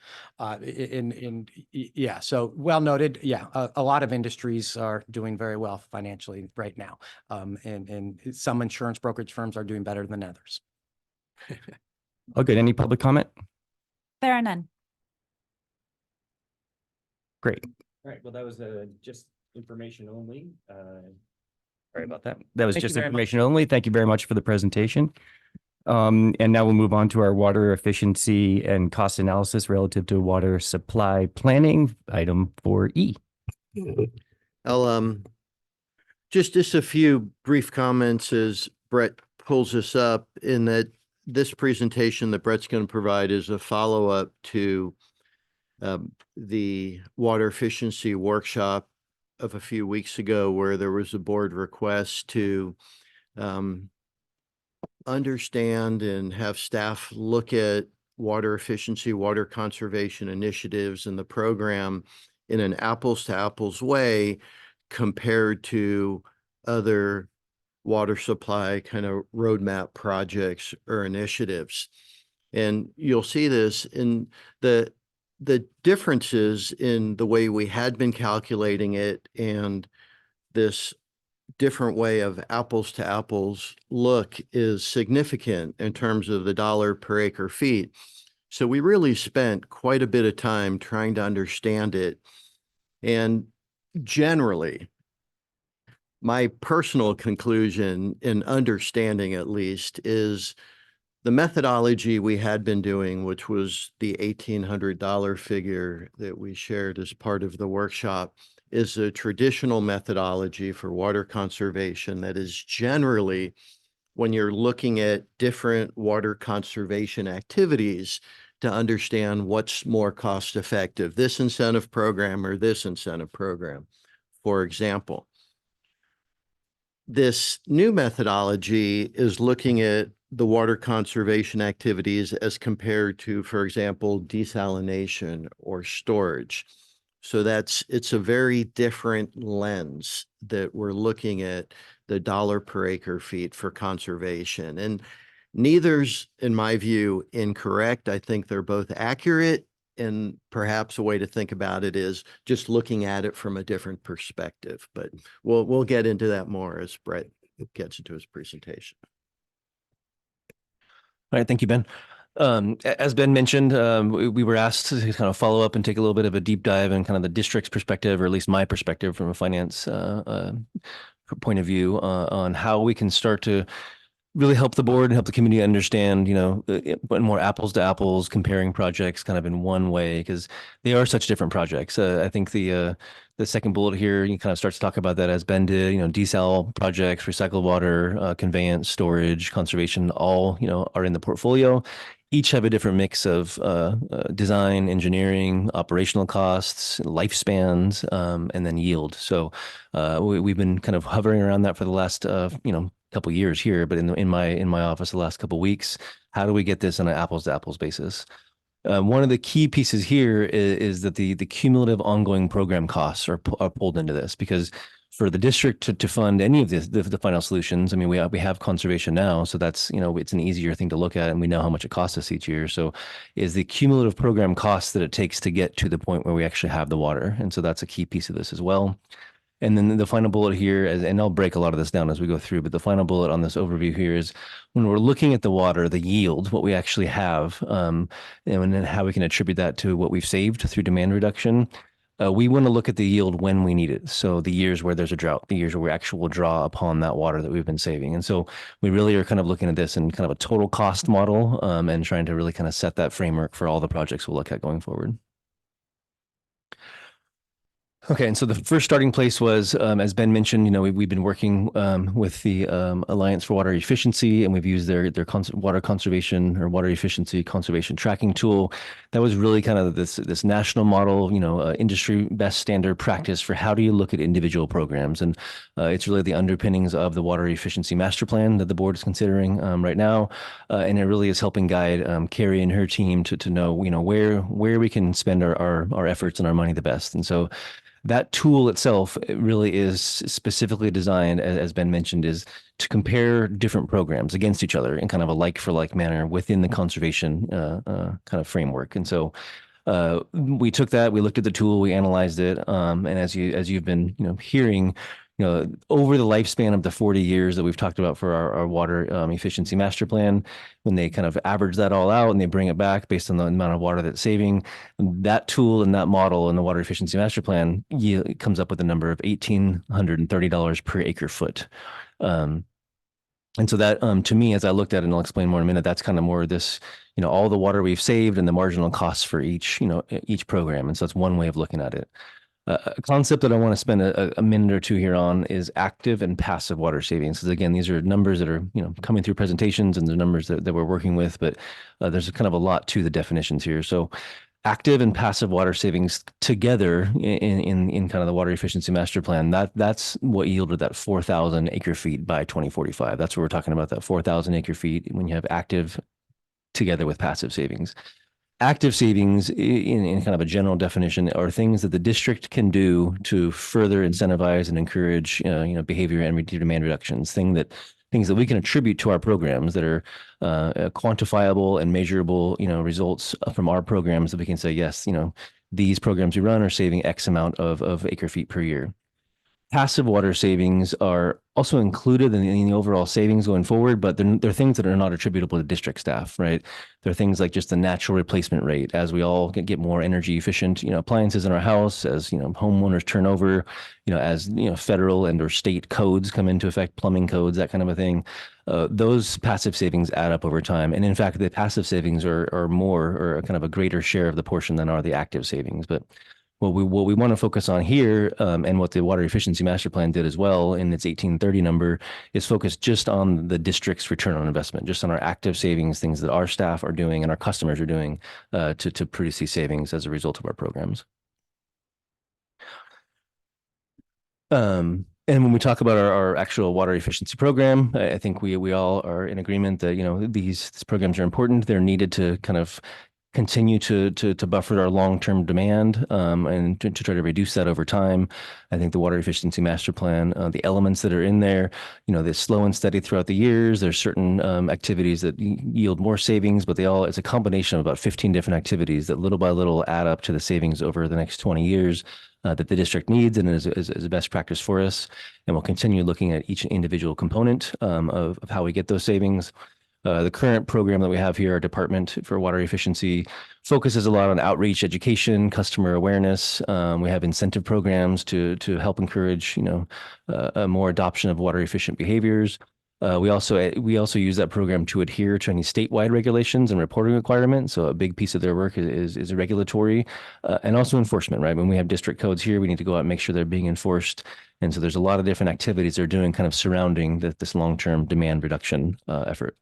So well noted. Yeah. A lot of industries are doing very well financially right now. And some insurance brokerage firms are doing better than others. Oh, good. Any public comment? There are none. Great. All right. Well, that was just information only. Sorry about that. That was Thank you just very much. information only. Thank you very much for the presentation. And now we'll move on to our water efficiency and cost analysis relative to water supply planning, item 4E. I'll just a few brief comments as Brett pulls us up in that this presentation that Brett's going to provide is a follow-up to the water efficiency workshop of a few weeks ago, where there was a board request to understand and have staff look at water efficiency, water conservation initiatives in the program in an apples to apples way compared to other water supply kind of roadmap projects or initiatives. And you'll see this in the differences in the way we had been calculating it and this different way of apples to apples look is significant in terms of the dollar per acre feet. So we really spent quite a bit of time trying to understand it. And generally, my personal conclusion in understanding at least is the methodology we had been doing, which was the $1,800 figure that we shared as part of the workshop, is a traditional methodology for water conservation that is generally, when you're looking at different water conservation activities, to understand what's more cost effective, this incentive program or this incentive program, for example. This new methodology is looking at the water conservation activities as compared to, for example, desalination or storage. So it's a very different lens that we're looking at the dollar per acre feet for conservation. And neither's, in my view, incorrect. I think they're both accurate. And perhaps a way to think about it is just looking at it from a different perspective. But we'll get into that more as Brett gets into his presentation. All right, thank you, Ben. As Ben mentioned, we were asked to kind of follow up and take a little bit of a deep dive in kind of the district's perspective, or at least my perspective from a finance point of view, on how we can start to really help the board and help the community understand, more apples to apples, comparing projects kind of in one way, because they are such different projects. I think the second bullet here, you kind of start to talk about that as Ben did, desal projects, recycled water, conveyance, storage, conservation, all, are in the portfolio. Each have a different mix of design, engineering, operational costs, lifespans, and then yield. So we've been kind of hovering around that for the last, couple of years here, but in my office the last couple of weeks, how do we get this on an apples to apples basis? One of the key pieces here is that the cumulative ongoing program costs are pulled into this, because for the district to fund any of the final solutions, I mean, we have conservation now, so that's, it's an easier thing to look at, and we know how much it costs us each year. So is the cumulative program costs that it takes to get to the point where we actually have the water. And so that's a key piece of this as well. And then the final bullet here, and I'll break a lot of this down as we go through, but the final bullet on this overview here is when we're looking at the water, the yield, what we actually have, and then how we can attribute that to what we've saved through demand reduction. We want to look at the yield when we need it. So the years where there's a drought, the years where we actually will draw upon that water that we've been saving. And so we really are kind of looking at this in kind of a total cost model, and trying to really kind of set that framework for all the projects we'll look at going forward. Okay, and so the first starting place was, as Ben mentioned, we've been working with the Alliance for Water Efficiency, and we've used their water conservation or water efficiency conservation tracking tool. That was really kind of this national model, industry best standard practice for how do you look at individual programs, and it's really the underpinnings of the water efficiency master plan that the board is considering right now, and it really is helping guide Carrie and her team to know where we can spend our efforts and our money the best, and so. That tool itself really is specifically designed, as Ben mentioned, is to compare different programs against each other in kind of a like for like manner within the conservation kind of framework. And so we took that, we looked at the tool, we analyzed it, and as you've been hearing, over the lifespan of the 40 years that we've talked about for our water efficiency master plan, when they kind of average that all out and they bring it back based on the amount of water that's saving, that tool and that model in the water efficiency master plan comes up with a number of $1,830 per acre foot. And so that, to me, as I looked at it, and I'll explain more in a minute, that's kind of more this, all the water we've saved and the marginal costs for each program. And so that's one way of looking at it. A concept that I want to spend a minute or two here on is active and passive water savings. Because again, these are numbers that are coming through presentations, and the numbers that we're working with, but there's kind of a lot to the definitions here. So active and passive water savings together in kind of the water efficiency master plan, that's what yielded that 4,000 acre feet by 2045. That's what we're talking about, that 4,000 acre feet when you have active together with passive savings. Active savings, in kind of a general definition, are things that the district can do to further incentivize and encourage, behavior and demand reductions. Things that we can attribute to our programs that are quantifiable and measurable, results from our programs that we can say, yes, these programs we run are saving X amount of acre feet per year. Passive water savings are also included in the overall savings going forward, but they're things that are not attributable to district staff, right? They're things like just the natural replacement rate as we all get more energy efficient, appliances in our house, as homeowners turn over, as federal and or state codes come into effect, plumbing codes, that kind of a thing. Those passive savings add up over time, and in fact, the passive savings are more, or kind of a greater share of the portion than are the active savings, but. What we want to focus on here, and what the Water Efficiency Master Plan did as well in its 1830 number, is focus just on the district's return on investment, just on our active savings, things that our staff are doing and our customers are doing to produce these savings as a result of our programs. And when we talk about our actual water efficiency program, I think we all are in agreement that, you know, these programs are important. They're needed to kind of continue to buffer our long-term demand, and to try to reduce that over time. I think the Water Efficiency Master Plan, the elements that are in there, you know, they're slow and steady throughout the years. There's certain activities that yield more savings, but it's a combination of about 15 different activities that little by little add up to the savings over the next 20 years. That the district needs and is a best practice for us. And we'll continue looking at each individual component of how we get those savings. The current program that we have here, our Department for Water Efficiency, focuses a lot on outreach, education, customer awareness. We have incentive programs to help encourage, you know, a more adoption of water efficient behaviors. We also use that program to adhere to any statewide regulations and reporting requirements. So a big piece of their work is regulatory and also enforcement, right? When we have district codes here, we need to go out and make sure they're being enforced. And so there's a lot of different activities they're doing kind of surrounding this long-term demand reduction effort.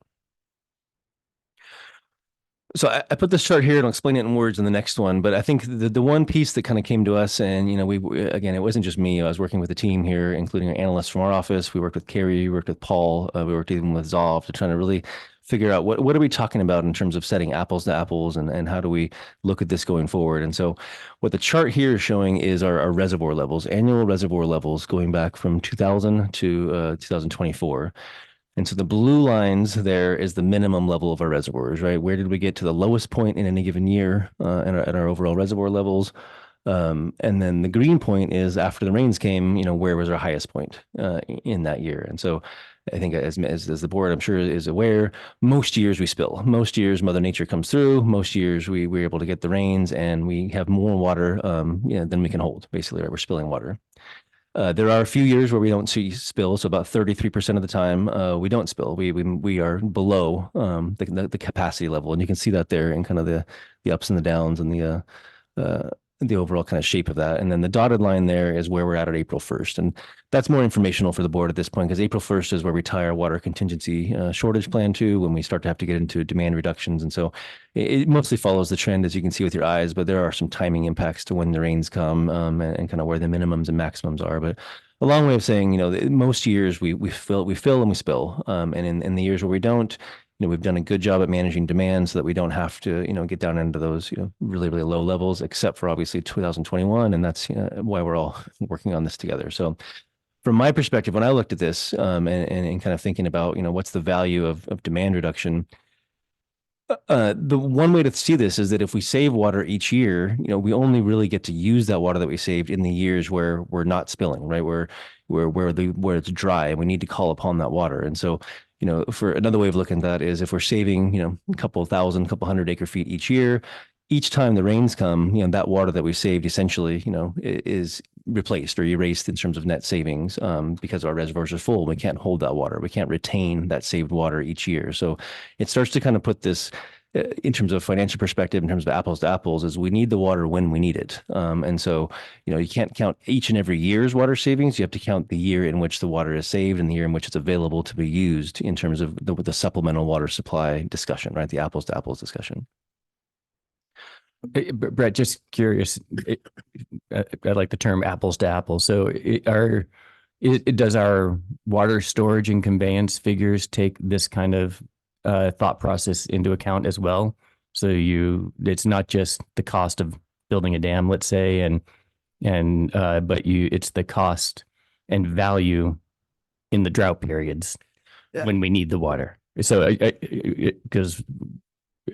So I put this chart here and I'll explain it in words in the next one, but I think the one piece that kind of came to us, and, you know, again, it wasn't just me. I was working with a team here, including our analysts from our office. We worked with Carrie, we worked with Paul, we worked even with Zolf to try to really figure out what are we talking about in terms of setting apples to apples, and how do we look at this going forward. And so what the chart here is showing is our reservoir levels, annual reservoir levels going back from 2000 to 2024. And so the blue lines there is the minimum level of our reservoirs, right? Where did we get to the lowest point in any given year in our overall reservoir levels? And then the green point is after the rains came, you know, where was our highest point in that year? And so I think as the board, I'm sure, is aware, most years we spill. Most years Mother Nature comes through. Most years we're able to get the rains and we have more water than we can hold, basically, right? We're spilling water. There are a few years where we don't see spill, so about 33% of the time we don't spill. We are below the capacity level, and you can see that there in kind of the ups and the downs and the overall kind of shape of that. And then the dotted line there is where we're at April 1st, and that's more informational for the board at this point, because April 1st is where we tie our water contingency shortage plan to when we start to have to get into demand reductions. And so it mostly follows the trend, as you can see with your eyes, but there are some timing impacts to when the rains come and kind of where the minimums and maximums are. But a long way of saying, you know, most years we fill and we spill. And in the years where we don't, you know, we've done a good job at managing demand so that we don't have to, you know, get down into those, you know, really, really low levels, except for obviously 2021. And that's why we're all working on this together. So from my perspective, when I looked at this and kind of thinking about, you know, what's the value of demand reduction, the one way to see this is that if we save water each year, you know, we only really get to use that water that we saved in the years where we're not spilling, right? Where it's dry and we need to call upon that water. And so, you know, for another way of looking at that is if we're saving, you know, a couple hundred acre feet each year, each time the rains come, you know, that water that we saved essentially, you know, is replaced or erased in terms of net savings because our reservoirs are full. We can't hold that water. We can't retain that saved water each year. So it starts to kind of put this in terms of financial perspective, in terms of apples to apples, is we need the water when we need it. And so, you know, you can't count each and every year's water savings. You have to count the year in which the water is saved and the year in which it's available to be used in terms of the supplemental water supply discussion, right? The apples to apples discussion. Brett, just curious, I like the term apples to apples. So does our water storage and conveyance figures take this kind of thought process into account as well? So it's not just the cost of building a dam, let's say, but it's the cost and value in the drought periods when we need the water. So because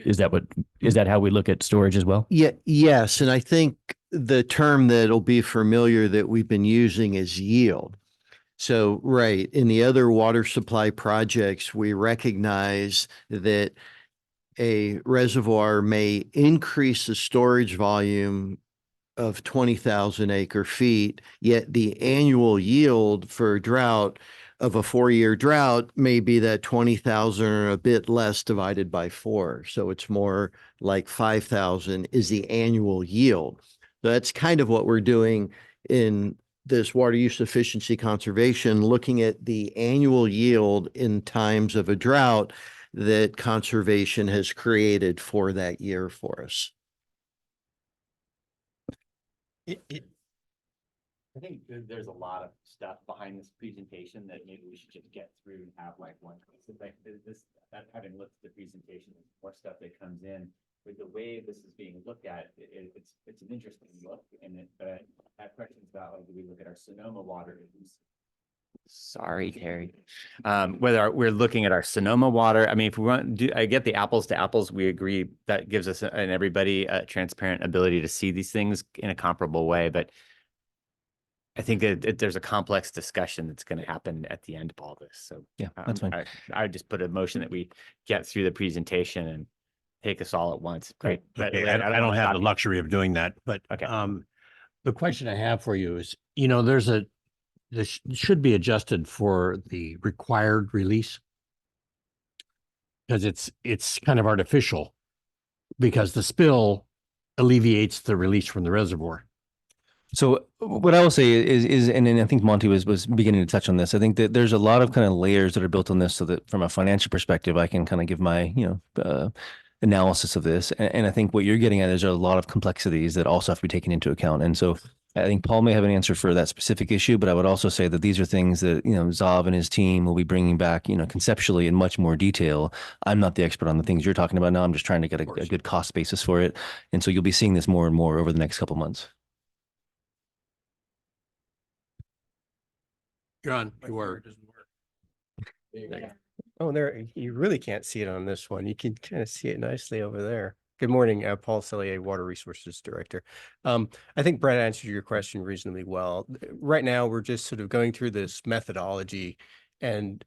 is that how we look at storage as well? Yeah, yes. And I think the term that'll be familiar that we've been using is yield. So, right, in the other water supply projects, we recognize that a reservoir may increase the storage volume of 20,000 acre feet, yet the annual yield for drought of a 4-year drought may be that 20,000 or a bit less divided by 4. So it's more like 5,000 is the annual yield. So that's kind of what we're doing in this water use efficiency conservation, looking at the annual yield in times of a drought that conservation has created for that year for us. I think there's a lot of stuff behind this presentation that maybe we should just get through and have like one. Like this, that having looked at the presentation, more stuff that comes in with the way this is being looked at. It's an interesting look, and but I have questions about like, do we look at our Sonoma water? Sorry, Terry. Whether we're looking at our Sonoma water, I mean, if we want to do, I get the apples to apples. We agree that gives us and everybody a transparent ability to see these things in a comparable way, but I think that there's a complex discussion that's going to happen at the end of all this. So Yeah, that's fine. I just put a motion that we get through the presentation and take us all at once. Great. Okay, I don't have the luxury of doing that, but Okay. The question I have for you is, this should be adjusted for the required release. Because it's kind of artificial because the spill alleviates the release from the reservoir. So what I will say is, and I think Monty was beginning to touch on this. I think that there's a lot of kind of layers that are built on this, so that from a financial perspective, I can kind of give my analysis of this. And I think what you're getting at is there are a lot of complexities that also have to be taken into account. And so I think Paul may have an answer for that specific issue, but I would also say that these are things that Zav and his team will be bringing back conceptually in much more detail. I'm not the expert on the things you're talking about now. I'm just trying to get a good cost basis for it. And so you'll be seeing this more and more over the next couple of months. John, you are. Oh, there, you really can't see it on this one. You can kind of see it nicely over there. Good morning, Paul Cellier, Water Resources Director. I think Brett answered your question reasonably well. Right now, we're just sort of going through this methodology, and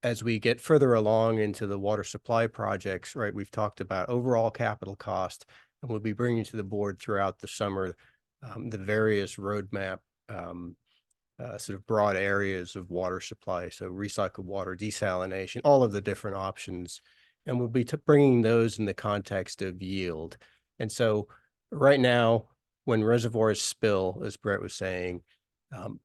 as we get further along into the water supply projects, right, we've talked about overall capital cost, and we'll be bringing to the board throughout the summer the various roadmap sort of broad areas of water supply. So recycled water, desalination, all of the different options. And we'll be bringing those in the context of yield. And so right now, when reservoirs spill, as Brett was saying,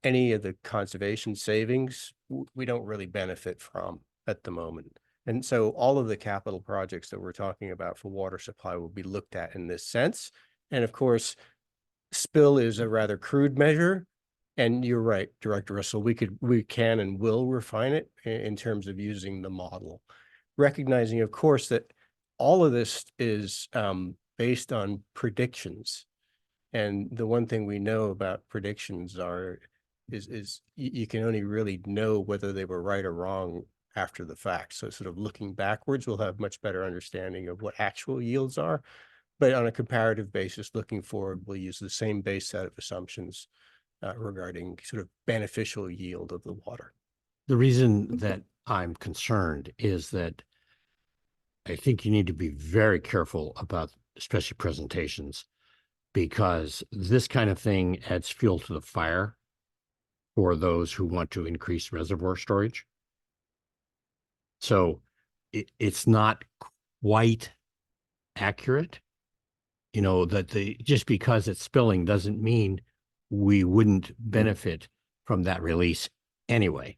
any of the conservation savings, we don't really benefit from at the moment. And so all of the capital projects that we're talking about for water supply will be looked at in this sense. And of course, spill is a rather crude measure. And you're right, Director Russell, we can and will refine it in terms of using the model, recognizing, of course, that all of this is based on predictions. And the one thing we know about predictions is you can only really know whether they were right or wrong after the fact. So sort of looking backwards, we'll have much better understanding of what actual yields are. But on a comparative basis, looking forward, we'll use the same base set of assumptions regarding sort of beneficial yield of the water. The reason that I'm concerned is that I think you need to be very careful about, especially presentations, because this kind of thing adds fuel to the fire for those who want to increase reservoir storage. So it's not quite accurate, that just because it's spilling doesn't mean we wouldn't benefit from that release anyway.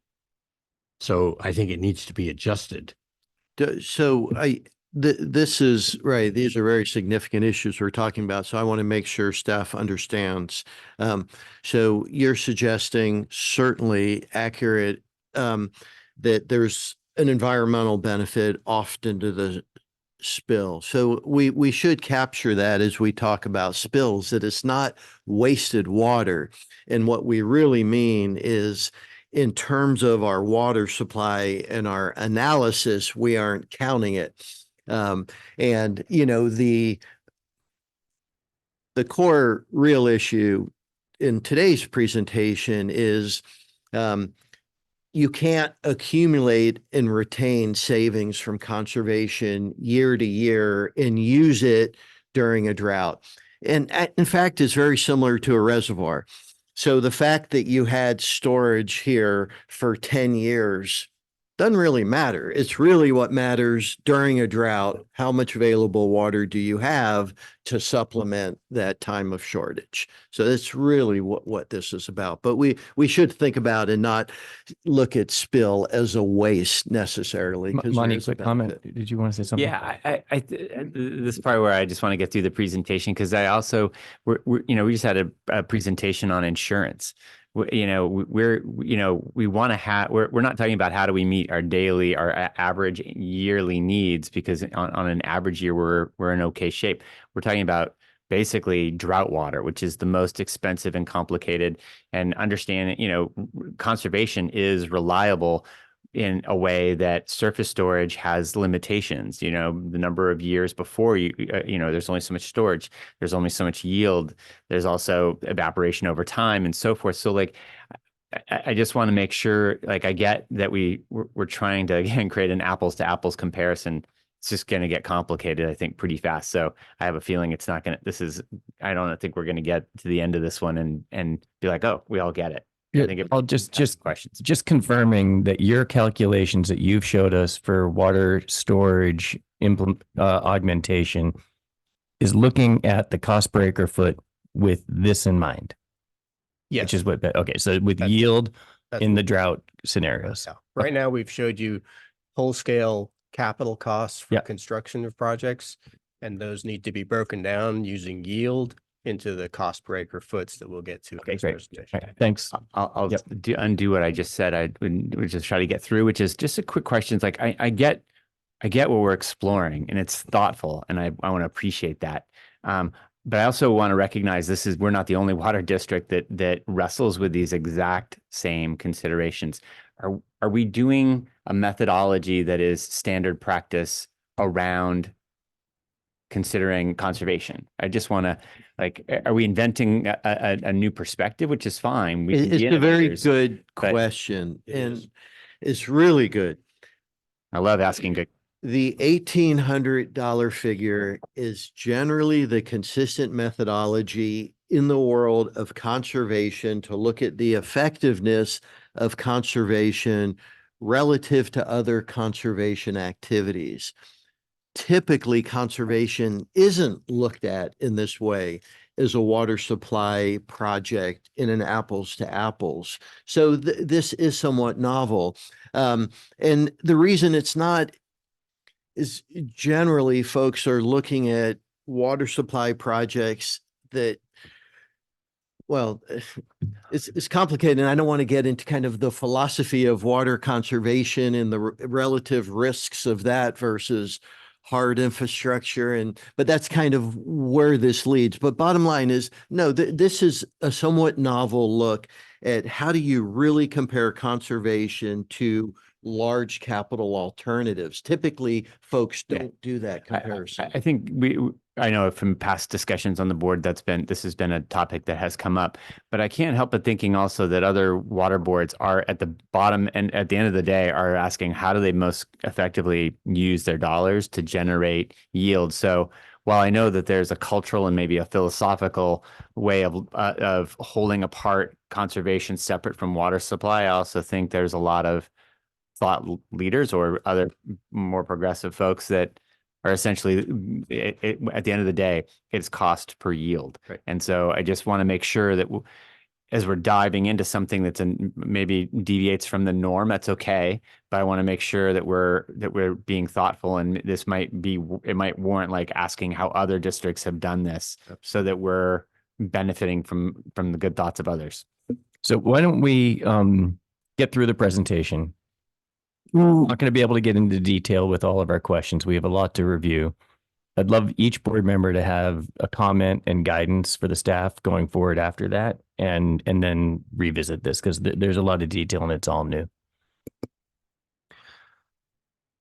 So I think it needs to be adjusted. So this is right. These are very significant issues we're talking about. So I want to make sure staff understands. So you're suggesting certainly accurate that there's an environmental benefit often to the spill. So we should capture that as we talk about spills, that it's not wasted water. And what we really mean is, in terms of our water supply and our analysis, we aren't counting it. And the core real issue in today's presentation is you can't accumulate and retain savings from conservation year to year and use it during a drought. And in fact, it's very similar to a reservoir. So the fact that you had storage here for 10 years doesn't really matter. It's really what matters during a drought. How much available water do you have to supplement that time of shortage? So that's really what this is about. But we should think about and not look at spill as a waste necessarily. 'Cause there Monty, is a quick comment. benefit. Did you want to say something? Yeah, this is probably where I just want to get through the presentation because I also we're you know, we just had a presentation on insurance. You know, we want to have, we're not talking about how do we meet our daily, our average yearly needs, because on an average year, we're in okay shape. We're talking about basically drought water, which is the most expensive and complicated, and understanding, you know, conservation is reliable in a way that surface storage has limitations. You know, the number of years before you know, there's only so much storage, there's only so much yield, there's also evaporation over time and so forth. So like, I just want to make sure, like, I get that we're trying to, again, create an apples to apples comparison. It's just going to get complicated, I think, pretty fast. So I have a feeling it's not going to, I don't think we're going to get to the end of this one and be like, oh, we all get it. Yeah, I think I'll just questions. Just confirming that your calculations that you've showed us for water storage augmentation is looking at the cost per acre foot with this in mind. Yes. Which is what, okay, so with That's- yield that's in what- the drought scenarios. Yeah. Right now, we've showed you whole scale capital costs for Yeah. construction of projects, and those need to be broken down using yield into the cost per acre foots that we'll get to. in Okay, this great. presentation. Okay, thanks. I'll Yep. undo what I just said. I would just try to get through, which is just a quick question. It's like, I get what we're exploring and it's thoughtful, and I want to appreciate that. But I also want to recognize we're not the only water district that wrestles with these exact same considerations. Are we doing a methodology that is standard practice around considering conservation? I just want to, like, are we inventing a new perspective, which is fine? We can be It's a very innovators, good but question, It and is. it's really good. I love asking good. The $1,800 figure is generally the consistent methodology in the world of conservation to look at the effectiveness of conservation relative to other conservation activities. Typically, conservation isn't looked at in this way as a water supply project in an apples to apples. So this is somewhat novel. And the reason it's not is generally folks are looking at water supply projects that, well, it's complicated, and I don't want to get into kind of the philosophy of water conservation and the relative risks of that versus hard infrastructure, but that's kind of where this leads. But bottom line is, no, this is a somewhat novel look at how do you really compare conservation to large capital alternatives. Typically, folks don't do that comparison. I think I know from past discussions on the board this has been a topic that has come up, but I can't help but thinking also that other water boards are at the bottom and at the end of the day are asking how do they most effectively use their dollars to generate yield. So while I know that there's a cultural and maybe a philosophical way of holding apart conservation separate from water supply, I also think there's a lot of thought leaders or other more progressive folks that are essentially at the end of the day, it's cost per yield. Right. And so I just want to make sure that as we're diving into something that's maybe deviates from the norm, that's okay. But I want to make sure that we're being thoughtful, and it might warrant like asking how other districts have done this so that we're benefiting from the good thoughts of others. So why don't we get through the presentation? We're not going to be able to get into detail with all of our questions. We have a lot to review. I'd love each board member to have a comment and guidance for the staff going forward after that, and then revisit this because there's a lot of detail and it's all new.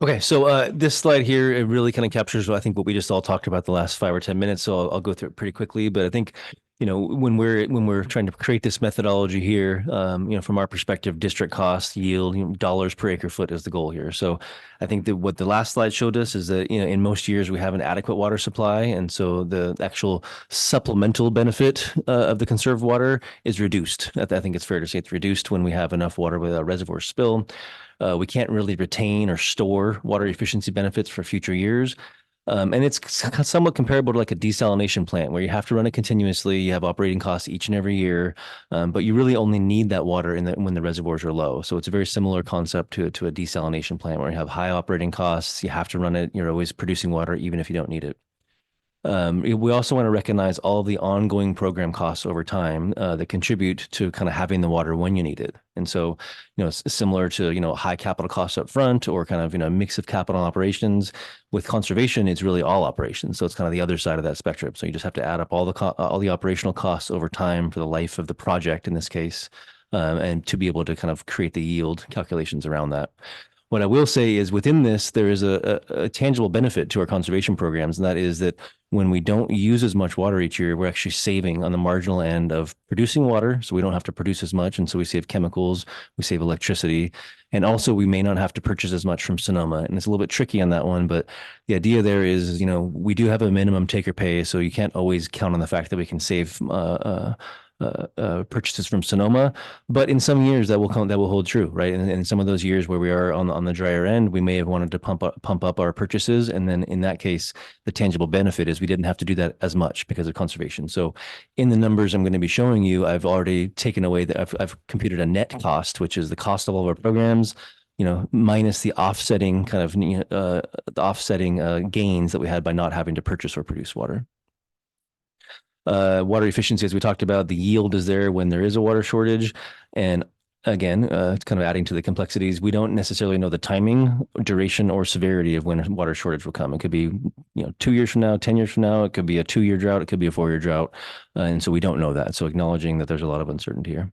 Okay, so this slide here, it really kind of captures what I think what we just all talked about the last 5 or 10 minutes. So I'll go through it pretty quickly, but I think, you know, when we're trying to create this methodology here, you know, from our perspective, district cost, yield, you know, dollars per acre foot is the goal here. So I think that what the last slide showed us is that, you know, in most years we have an adequate water supply. And so the actual supplemental benefit of the conserved water is reduced. I think it's fair to say it's reduced when we have enough water without reservoir spill. We can't really retain or store water efficiency benefits for future years. And it's somewhat comparable to like a desalination plant where you have to run it continuously. You have operating costs each and every year, but you really only need that water when the reservoirs are low. So it's a very similar concept to a desalination plant where you have high operating costs. You have to run it. You're always producing water even if you don't need it. We also want to recognize all of the ongoing program costs over time that contribute to kind of having the water when you need it. And so, you know, similar to, you know, high capital costs up front or kind of, you know, a mix of capital and operations. With conservation, it's really all operations. So it's kind of the other side of that spectrum. So you just have to add up all the operational costs over time for the life of the project in this case, and to be able to kind of create the yield calculations around that. What I will say is within this, there is a tangible benefit to our conservation programs, and that is that when we don't use as much water each year, we're actually saving on the marginal end of producing water. So we don't have to produce as much. And so we save chemicals, we save electricity, and also we may not have to purchase as much from Sonoma. And it's a little bit tricky on that one, but the idea there is, you know, we do have a minimum take or pay. So you can't always count on the fact that we can save purchases from Sonoma, but in some years that will hold true, right? And in some of those years where we are on the drier end, we may have wanted to pump up our purchases, and then in that case, the tangible benefit is we didn't have to do that as much because of conservation. So, in the numbers I'm going to be showing you, I've already taken away that I've computed a net cost, which is the cost of all of our programs, you know, minus the offsetting kind of gains that we had by not having to purchase or produce water. Water efficiency, as we talked about, the yield is there when there is a water shortage. And again, it's kind of adding to the complexities. We don't necessarily know the timing, duration, or severity of when a water shortage will come. It could be, you know, 2 years from now, 10 years from now. It could be a 2-year drought. It could be a 4-year drought. And so we don't know that. So acknowledging that there's a lot of uncertainty here.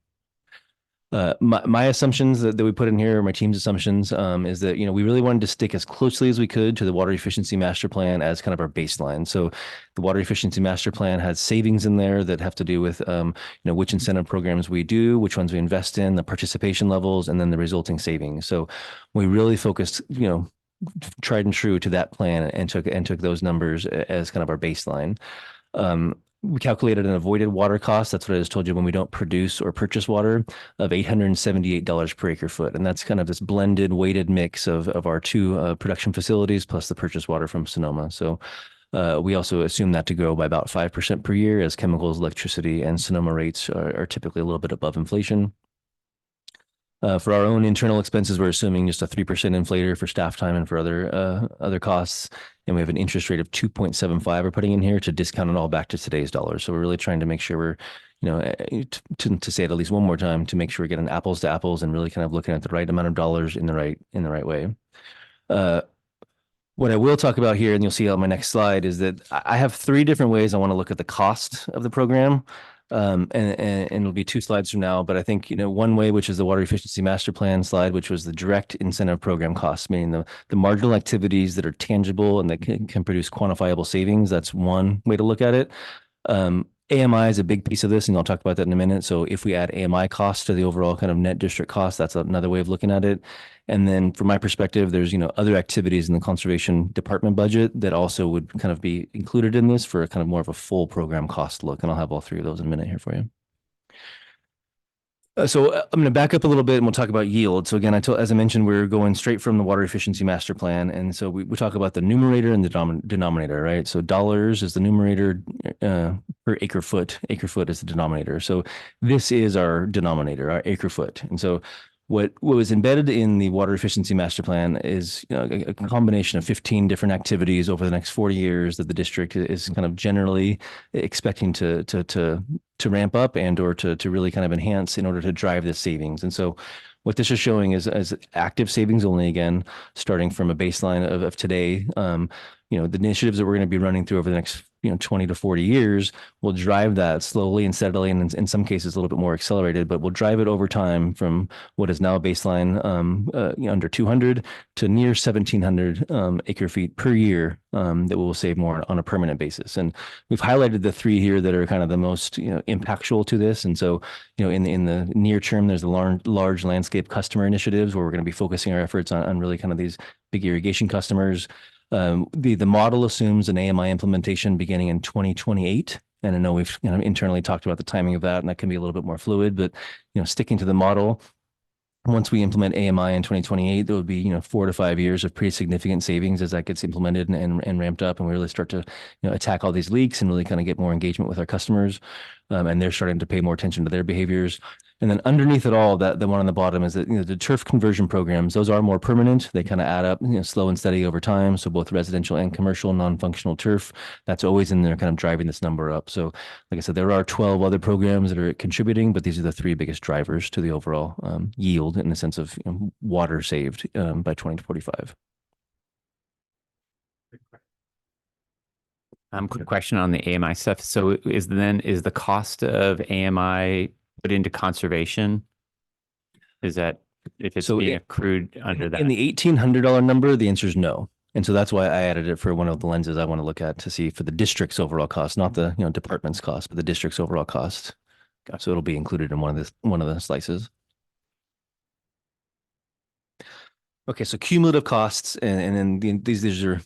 My assumptions that we put in here, my team's assumptions, is that, you know, we really wanted to stick as closely as we could to the water efficiency master plan as kind of our baseline. So the water efficiency master plan has savings in there that have to do with, you know, which incentive programs we do, which ones we invest in, the participation levels, and then the resulting savings. So we really focused, you know, tried and true to that plan and took those numbers as kind of our baseline. We calculated an avoided water cost. That's what I just told you when we don't produce or purchase water of $878 per acre foot. And that's kind of this blended weighted mix of our two production facilities plus the purchase water from Sonoma. So we also assume that to grow by about 5% per year as chemicals, electricity, and Sonoma rates are typically a little bit above inflation. For our own internal expenses, we're assuming just a 3% inflator for staff time and for other costs. And we have an interest rate of 2.75 we're putting in here to discount it all back to today's dollars. So we're really trying to make sure we're, you know, to say it at least one more time, to make sure we're getting apples to apples and really kind of looking at the right amount of dollars in the right way. What I will talk about here, and you'll see on my next slide, is that I have 3 different ways I want to look at the cost of the program. And it'll be 2 slides from now, but I think, you know, one way, which is the water efficiency master plan slide, which was the direct incentive program costs, meaning the marginal activities that are tangible and that can produce quantifiable savings. That's one way to look at it. AMI is a big piece of this, and I'll talk about that in a minute. So if we add AMI costs to the overall kind of net district cost, that's another way of looking at it. And then from my perspective, there's, you know, other activities in the conservation department budget that also would kind of be included in this for a kind of more of a full program cost look. And I'll have all 3 of those in a minute here for you. So I'm going to back up a little bit and we'll talk about yield. So again, as I mentioned, we're going straight from the water efficiency master plan. And so we talk about the numerator and the denominator, right? So dollars is the numerator per acre foot is the denominator. So this is our denominator, our acre foot. And so what was embedded in the water efficiency master plan is, you know, a combination of 15 different activities over the next 40 years that the district is kind of generally expecting to ramp up and or to really kind of enhance in order to drive this savings. And so what this is showing is active savings only, again, starting from a baseline of today. You know, the initiatives that we're going to be running through over the next 20 to 40 years, we'll drive that slowly and steadily, and in some cases a little bit more accelerated, but we'll drive it over time from what is now a baseline under 200 to near 1,700 acre feet per year that we will save more on a permanent basis. And we've highlighted the three here that are kind of the most impactful to this. And so in the near term, there's the large landscape customer initiatives where we're going to be focusing our efforts on really kind of these big irrigation customers. The model assumes an AMI implementation beginning in 2028. And I know we've internally talked about the timing of that, and that can be a little bit more fluid, but sticking to the model, once we implement AMI in 2028, there will be 4 to 5 years of pretty significant savings as that gets implemented and ramped up, and we really start to attack all these leaks and really kind of get more engagement with our customers, and they're starting to pay more attention to their behaviors. And then underneath it all, the one on the bottom is that the turf conversion programs, those are more permanent. They kind of add up slow and steady over time. So both residential and commercial non-functional turf, that's always in there kind of driving this number up. So like I said, there are 12 other programs that are contributing, but these are the three biggest drivers to the overall yield in the sense of water saved by 2045. Quick question on the AMI stuff. So is the cost of AMI put into conservation? Is that if it's being accrued under that? In the $1,800 number, the answer is no. And so that's why I added it for one of the lenses I want to look at to see for the district's overall cost, not the department's cost, but the district's overall cost. So it'll be included in one of the slices. Okay, so cumulative costs, and then these are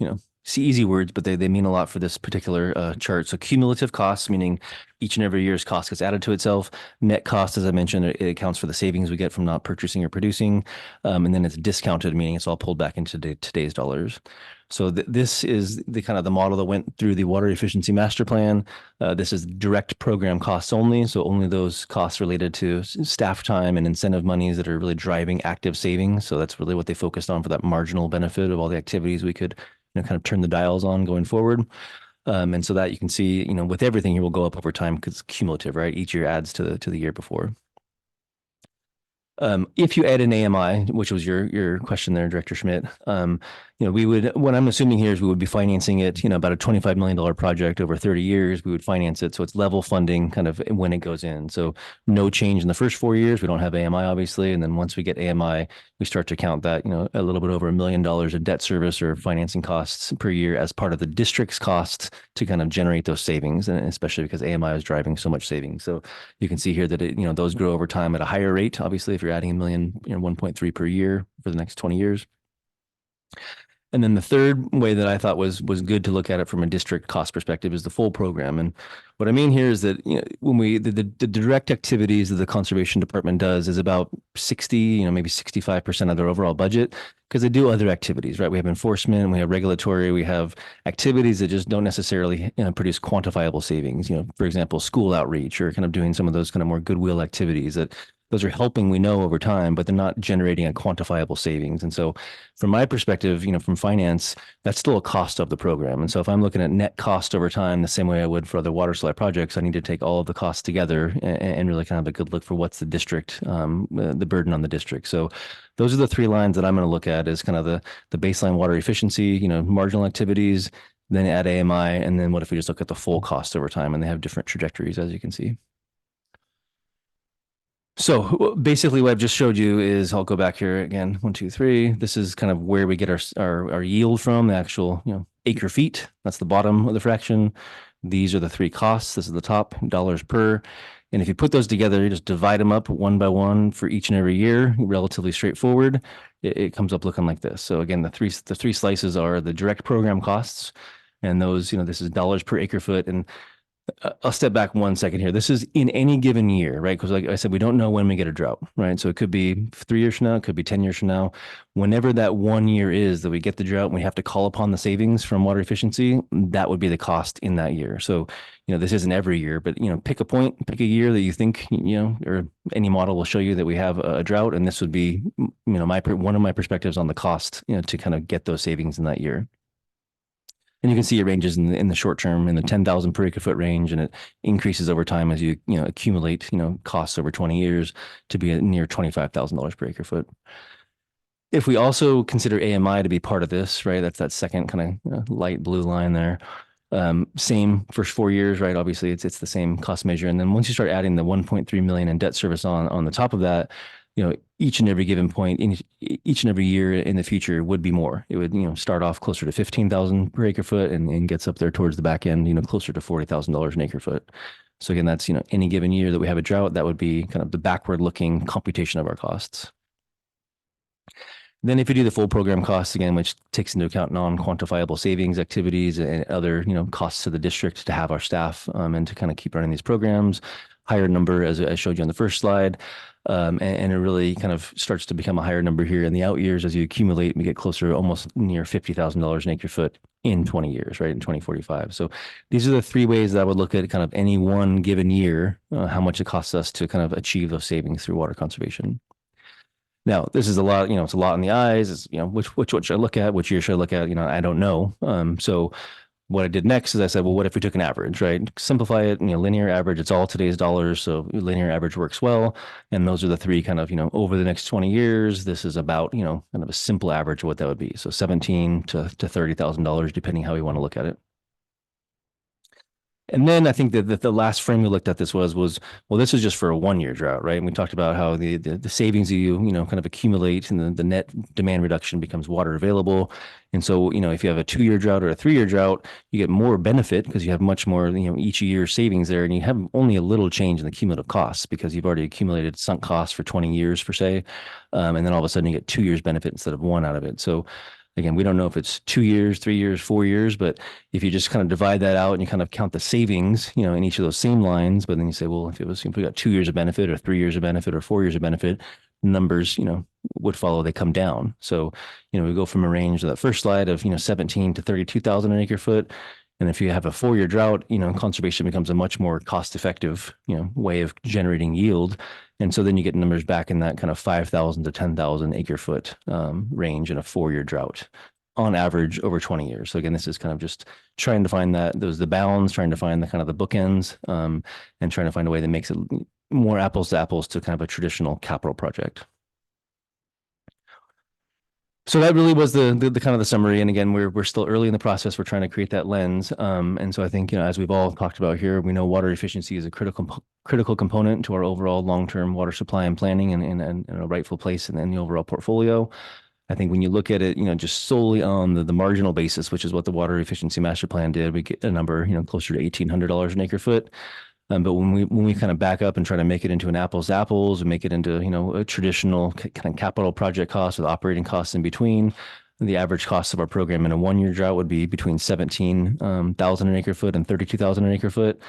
easy words, but they mean a lot for this particular chart. So cumulative costs, meaning each and every year's cost gets added to itself. Net cost, as I mentioned, it accounts for the savings we get from not purchasing or producing. And then it's discounted, meaning it's all pulled back into today's dollars. So this is the kind of the model that went through the Water Efficiency Master Plan. This is direct program costs only. So only those costs related to staff time and incentive monies that are really driving active savings. So that's really what they focused on for that marginal benefit of all the activities we could kind of turn the dials on going forward. And so that you can see, with everything, it will go up over time because it's cumulative, right? Each year adds to the year before. If you add an AMI, which was your question there, Director Schmidt, we would, what I'm assuming here is we would be financing it, about a $25 million project over 30 years, we would finance it. So it's level funding kind of when it goes in. So no change in the first 4 years. We don't have AMI, obviously. And then once we get AMI, we start to count that, a little bit over $1 million of debt service or financing costs per year as part of the district's costs to kind of generate those savings. And especially because AMI is driving so much savings. So you can see here that those grow over time at a higher rate. Obviously, if you're adding $1 million, 1.3 per year for the next 20 years. And then the third way that I thought was good to look at it from a district cost perspective is the full program. And what I mean here is that when the direct activities that the conservation department does is about 60, maybe 65% of their overall budget, because they do other activities, right? We have enforcement, we have regulatory, we have activities that just don't necessarily produce quantifiable savings. For example, school outreach or kind of doing some of those kind of more goodwill activities that those are helping, we know, over time, but they're not generating a quantifiable savings. And so from my perspective, from finance, that's still a cost of the program. And so if I'm looking at net cost over time, the same way I would for other water supply projects, I need to take all of the costs together and really kind of have a good look for what's the district, the burden on the district. So those are the three lines that I'm going to look at as kind of the baseline water efficiency, marginal activities, then add AMI, and then what if we just look at the full cost over time, and they have different trajectories, as you can see. So basically what I've just showed you is, I'll go back here again, 1, 2, 3. This is kind of where we get our yield from, the actual, acre feet. That's the bottom of the fraction. These are the three costs. This is the top, dollars per. And if you put those together, you just divide them up one by one for each and every year, relatively straightforward. It comes up looking like this. So again, the three slices are the direct program costs. And those, this is dollars per acre foot. And I'll step back 1 second here. This is in any given year, right? Because like I said, we don't know when we get a drought, right? So it could be 3 years from now, it could be 10 years from now. Whenever that 1 year is that we get the drought and we have to call upon the savings from water efficiency, that would be the cost in that year. So, this isn't every year, but, pick a point, pick a year that you think, or any model will show you that we have a drought. And this would be, one of my perspectives on the cost, to kind of get those savings in that year. And you can see it ranges in the short term in the 10,000 per acre foot range, and it increases over time as you accumulate costs over 20 years to be near $25,000 per acre foot. If we also consider AMI to be part of this, right, that's that second kind of light blue line there. Same first 4 years, right? Obviously, it's the same cost measure. And then once you start adding the 1.3 million in debt service on the top of that, each and every given point in each and every year in the future would be more. It would, start off closer to 15,000 per acre foot and gets up there towards the back end, closer to $40,000 an acre foot. So again, that's, any given year that we have a drought, that would be kind of the backward looking computation of our costs. Then if you do the full program costs again, which takes into account non-quantifiable savings activities and other, costs to the district to have our staff and to kind of keep running these programs, higher number as I showed you on the first slide. And it really kind of starts to become a higher number here in the out years as you accumulate, we get closer almost near $50,000 an acre foot in 20 years, right, in 2045. So these are the three ways that I would look at kind of any one given year, how much it costs us to kind of achieve those savings through water conservation. Now, this is a lot, it's a lot in the eyes. It's, which should I look at? Which year should I look at? I don't know. So what I did next is I said, well, what if we took an average, right? Simplify it, linear average, it's all today's dollars. So linear average works well. And those are the three kind of, over the next 20 years, this is about, kind of a simple average of what that would be. So $17,000 to $30,000, depending how we want to look at it. And then I think that the last frame we looked at this was, well, this is just for a 1 year drought, right? And we talked about how the savings you kind of accumulate and the net demand reduction becomes water available. And so, if you have a 2 year drought or a 3 year drought, you get more benefit because you have much more, each year savings there, and you have only a little change in the cumulative costs because you've already accumulated sunk costs for 20 years per se. And then all of a sudden you get 2 years benefit instead of one out of it. So again, we don't know if it's 2 years, 3 years, 4 years, but if you just kind of divide that out and you kind of count the savings, in each of those same lines, but then you say, well, if we got 2 years of benefit or 3 years of benefit or 4 years of benefit, numbers, would follow, they come down. So, we go from a range of that first slide of, 17 to 32,000 an acre foot. And if you have a 4 year drought, conservation becomes a much more cost effective, way of generating yield. And so then you get numbers back in that kind of 5,000 to 10,000 acre foot range in a 4 year drought on average over 20 years. So again, this is kind of just trying to find the bounds, trying to find the kind of the bookends and trying to find a way that makes it more apples to apples to kind of a traditional capital project. So that really was the kind of the summary. And again, we're still early in the process. We're trying to create that lens. And so I think, as we've all talked about here, we know water efficiency is a critical component to our overall long-term water supply and planning and a rightful place in the overall portfolio. I think when you look at it, just solely on the marginal basis, which is what the Water Efficiency Master Plan did, we get a number, closer to $1,800 an acre foot. But when we kind of back up and try to make it into an apples to apples and make it into, a traditional kind of capital project cost with operating costs in between, the average cost of our program in a 1 year drought would be between 17,000 an acre foot and 32,000 an acre foot.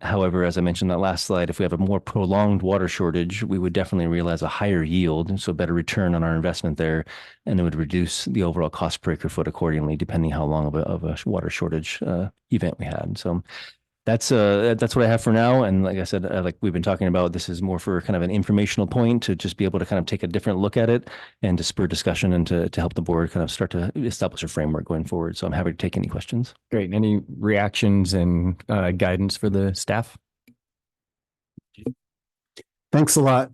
However, as I mentioned that last slide, if we have a more prolonged water shortage, we would definitely realize a higher yield, so better return on our investment there, and it would reduce the overall cost per acre foot accordingly, depending how long of a water shortage event we had. So that's what I have for now. And like I said, like we've been talking about, this is more for kind of an informational point to just be able to kind of take a different look at it and to spur discussion and to help the board kind of start to establish a framework going forward. So I'm happy to take any questions. Great. Any reactions and guidance for the staff? Thanks a lot,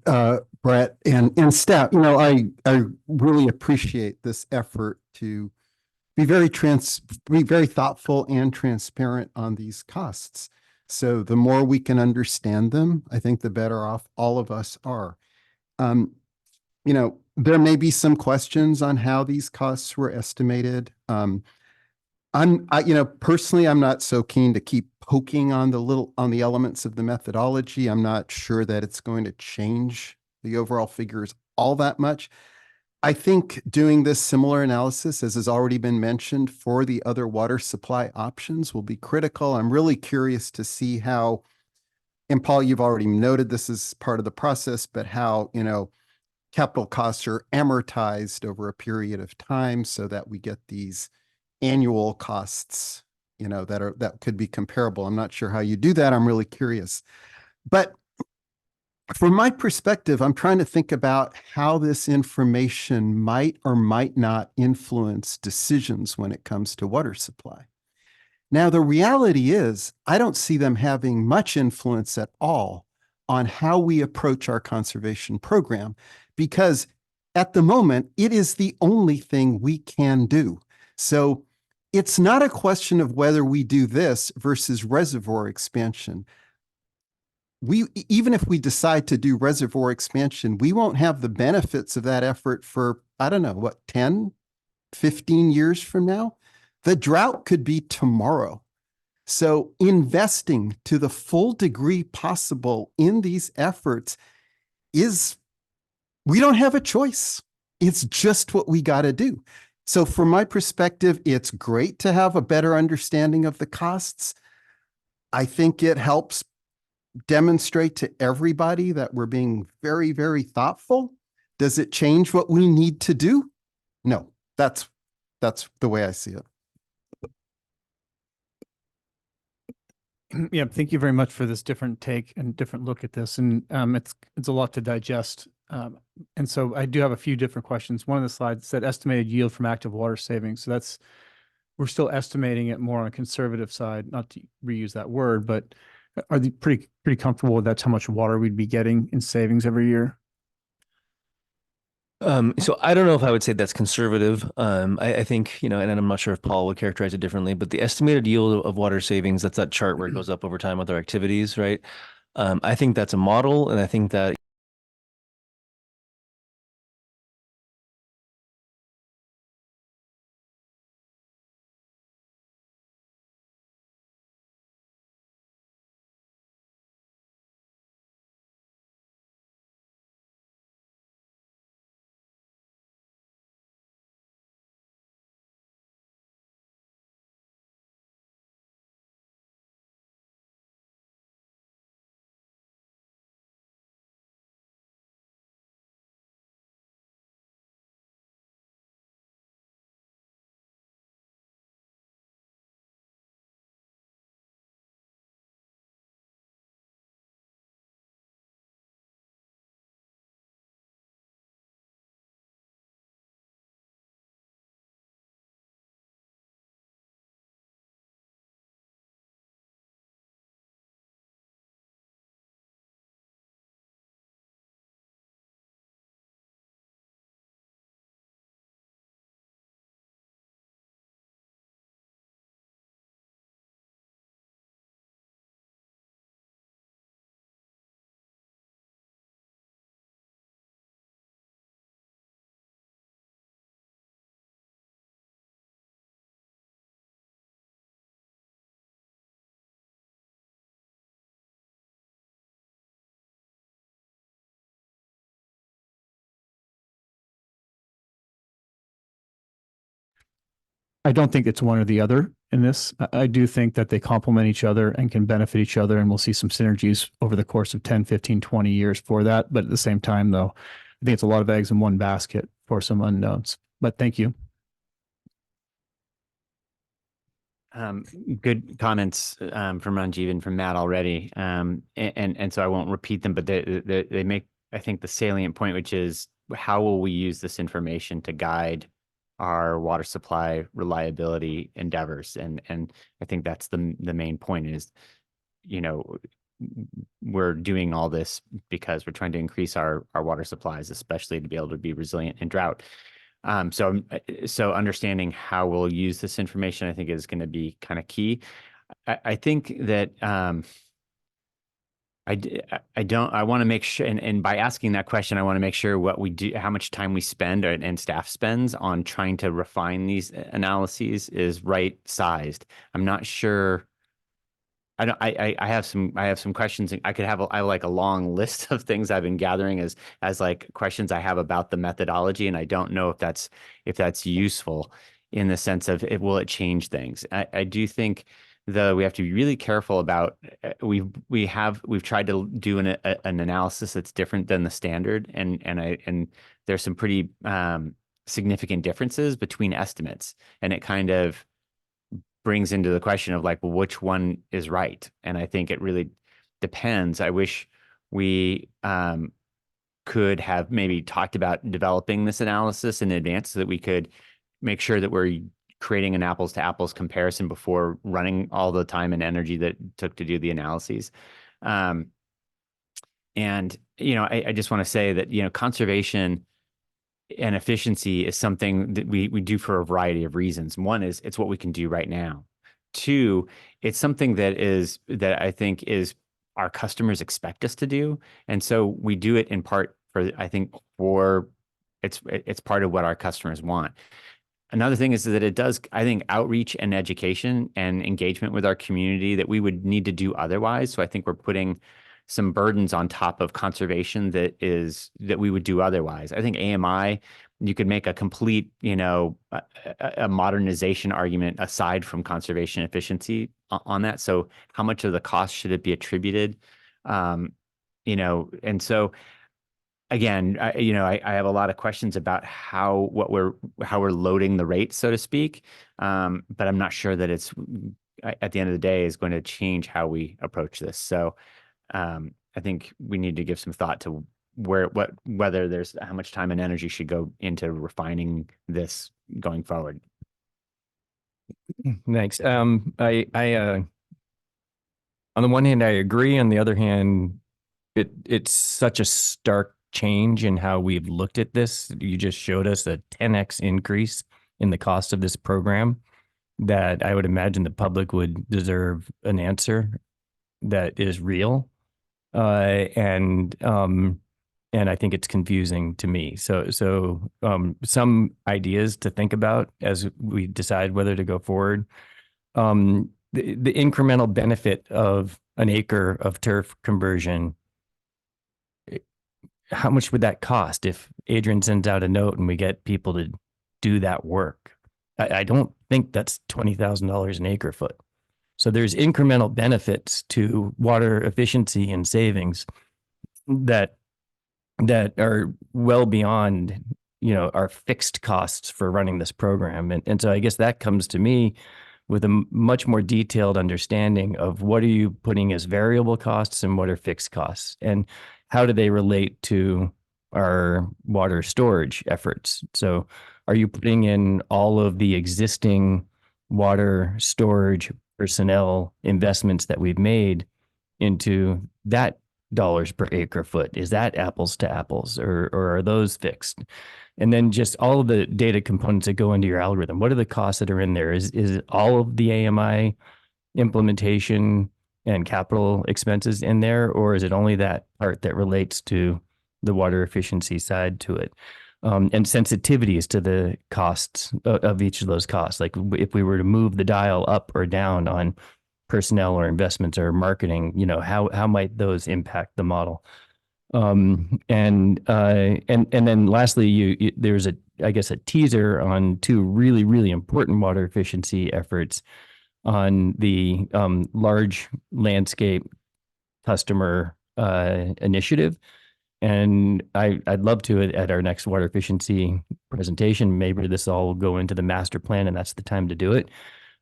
Brett and staff. I really appreciate this effort to be very thoughtful and transparent on these costs. So the more we can understand them, I think the better off all of us are. There may be some questions on how these costs were estimated. Personally, I'm not so keen to keep poking on the elements of the methodology. I'm not sure that it's going to change the overall figures all that much. I think doing this similar analysis, as has already been mentioned, for the other water supply options will be critical. I'm really curious to see how, and Paul, you've already noted this is part of the process, but how, capital costs are amortized over a period of time so that we get these annual costs, that could be comparable. I'm not sure how you do that. I'm really curious. But from my perspective, I'm trying to think about how this information might or might not influence decisions when it comes to water supply. Now, the reality is, I don't see them having much influence at all on how we approach our conservation program, because at the moment, it is the only thing we can do. So it's not a question of whether we do this versus reservoir expansion. Even if we decide to do reservoir expansion, we won't have the benefits of that effort for, I don't know, what, 10, 15 years from now? The drought could be tomorrow. So investing to the full degree possible in these efforts we don't have a choice. It's just what we got to do. So from my perspective, it's great to have a better understanding of the costs. I think it helps demonstrate to everybody that we're being very, very thoughtful. Does it change what we need to do? No, that's the way I see it. Yeah, thank you very much for this different take and different look at this. And it's a lot to digest. And so I do have a few different questions. One of the slides said estimated yield from active water savings. So we're still estimating it more on a conservative side, not to reuse that word, but are they pretty comfortable with that's how much water we'd be getting in savings every year? So I don't know if I would say that's conservative. I think, and I'm not sure if Paul would characterize it differently, but the estimated yield of water savings, that's that chart where it goes up over time with our activities, right? I think that's a model, and I think that I don't think it's one or the other in this. I do think that they complement each other and can benefit each other, and we'll see some synergies over the course of 10, 15, 20 years for that. But at the same time, though, I think it's a lot of eggs in one basket for some unknowns. But thank you. Good comments from Ranjiv and from Matt already. And so I won't repeat them, but they make, I think, the salient point, which is how will we use this information to guide our water supply reliability endeavors? And I think that's the main point is, we're doing all this because we're trying to increase our water supplies, especially to be able to be resilient in drought. So understanding how we'll use this information, I think, is going to be kind of key. I think that I want to make sure, and by asking that question, I want to make sure what we do, how much time we spend and staff spends on trying to refine these analyses is right sized. I'm not sure. I have some questions. I have like a long list of things I've been gathering as like questions I have about the methodology, and I don't know if that's useful in the sense of will it change things. I do think we have to be really careful about we've tried to do an analysis that's different than the standard, and there's some pretty significant differences between estimates, and it kind of brings into the question of like, well, which one is right? And I think it really depends. I wish we could have maybe talked about developing this analysis in advance so that we could make sure that we're creating an apples to apples comparison before running all the time and energy that it took to do the analyses. And, I just want to say that, conservation and efficiency is something that we do for a variety of reasons. One is it's what we can do right now. Two, it's something that I think is our customers expect us to do. And so we do it in part for it's part of what our customers want. Another thing is that it does, I think, outreach and education and engagement with our community that we would need to do otherwise. So I think we're putting some burdens on top of conservation that we would do otherwise. I think AMI, you could make a complete, a modernization argument aside from conservation efficiency on that. So how much of the cost should it be attributed? And so again, I have a lot of questions about how we're loading the rate, so to speak. But I'm not sure that it's at the end of the day is going to change how we approach this. So I think we need to give some thought to whether there's how much time and energy should go into refining this going forward. Thanks. On the one hand, I agree. On the other hand, it's such a stark change in how we've looked at this. You just showed us a 10x increase in the cost of this program that I would imagine the public would deserve an answer that is real. And I think it's confusing to me. So some ideas to think about as we decide whether to go forward. The incremental benefit of an acre of turf conversion, how much would that cost if Adrian sends out a note and we get people to do that work? I don't think that's $20,000 an acre foot. So there's incremental benefits to water efficiency and savings that are well beyond, our fixed costs for running this program. And so I guess that comes to me with a much more detailed understanding of what are you putting as variable costs and what are fixed costs, and how do they relate to our water storage efforts? So are you putting in all of the existing water storage personnel investments that we've made into that dollars per acre foot? Is that apples to apples, or are those fixed? And then just all of the data components that go into your algorithm. What are the costs that are in there? Is all of the AMI implementation and capital expenses in there, or is it only that part that relates to the water efficiency side to it? And sensitivities to the costs of each of those costs. Like if we were to move the dial up or down on personnel or investments or marketing, how might those impact the model? And then lastly, there's a teaser on two really, really important water efficiency efforts on the large landscape customer initiative. And I'd love to at our next water efficiency presentation, maybe this all will go into the master plan and that's the time to do it.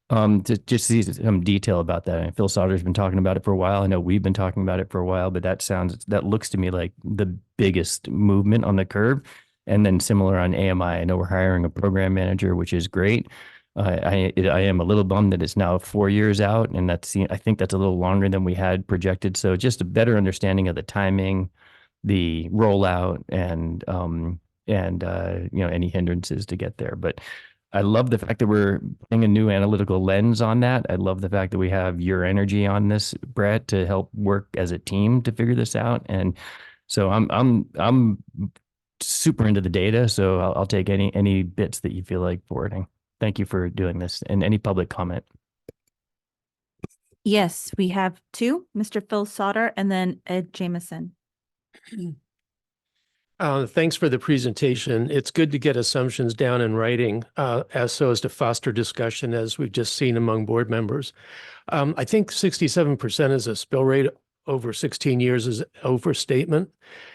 To just see some detail about that. And Phil Sauter's been talking about it for a while. I know we've been talking about it for a while, but that looks to me like the biggest movement on the curve. And then similar on AMI, I know we're hiring a program manager, which is great. I am a little bummed that it's now 4 years out, and I think that's a little longer than we had projected. So just a better understanding of the timing, the rollout, and any hindrances to get there. But I love the fact that we're putting a new analytical lens on that. I love the fact that we have your energy on this, Brett, to help work as a team to figure this out. And so I'm super into the data. So I'll take any bits that you feel like forwarding. Thank you for doing this. And any public comment? Yes, we have two, Mr. Phil Sauter and then Ed Jameson. Thanks for the presentation. It's good to get assumptions down in writing as to foster discussion, as we've just seen among board members. I think 67% is a spill rate over 16 years is overstatement.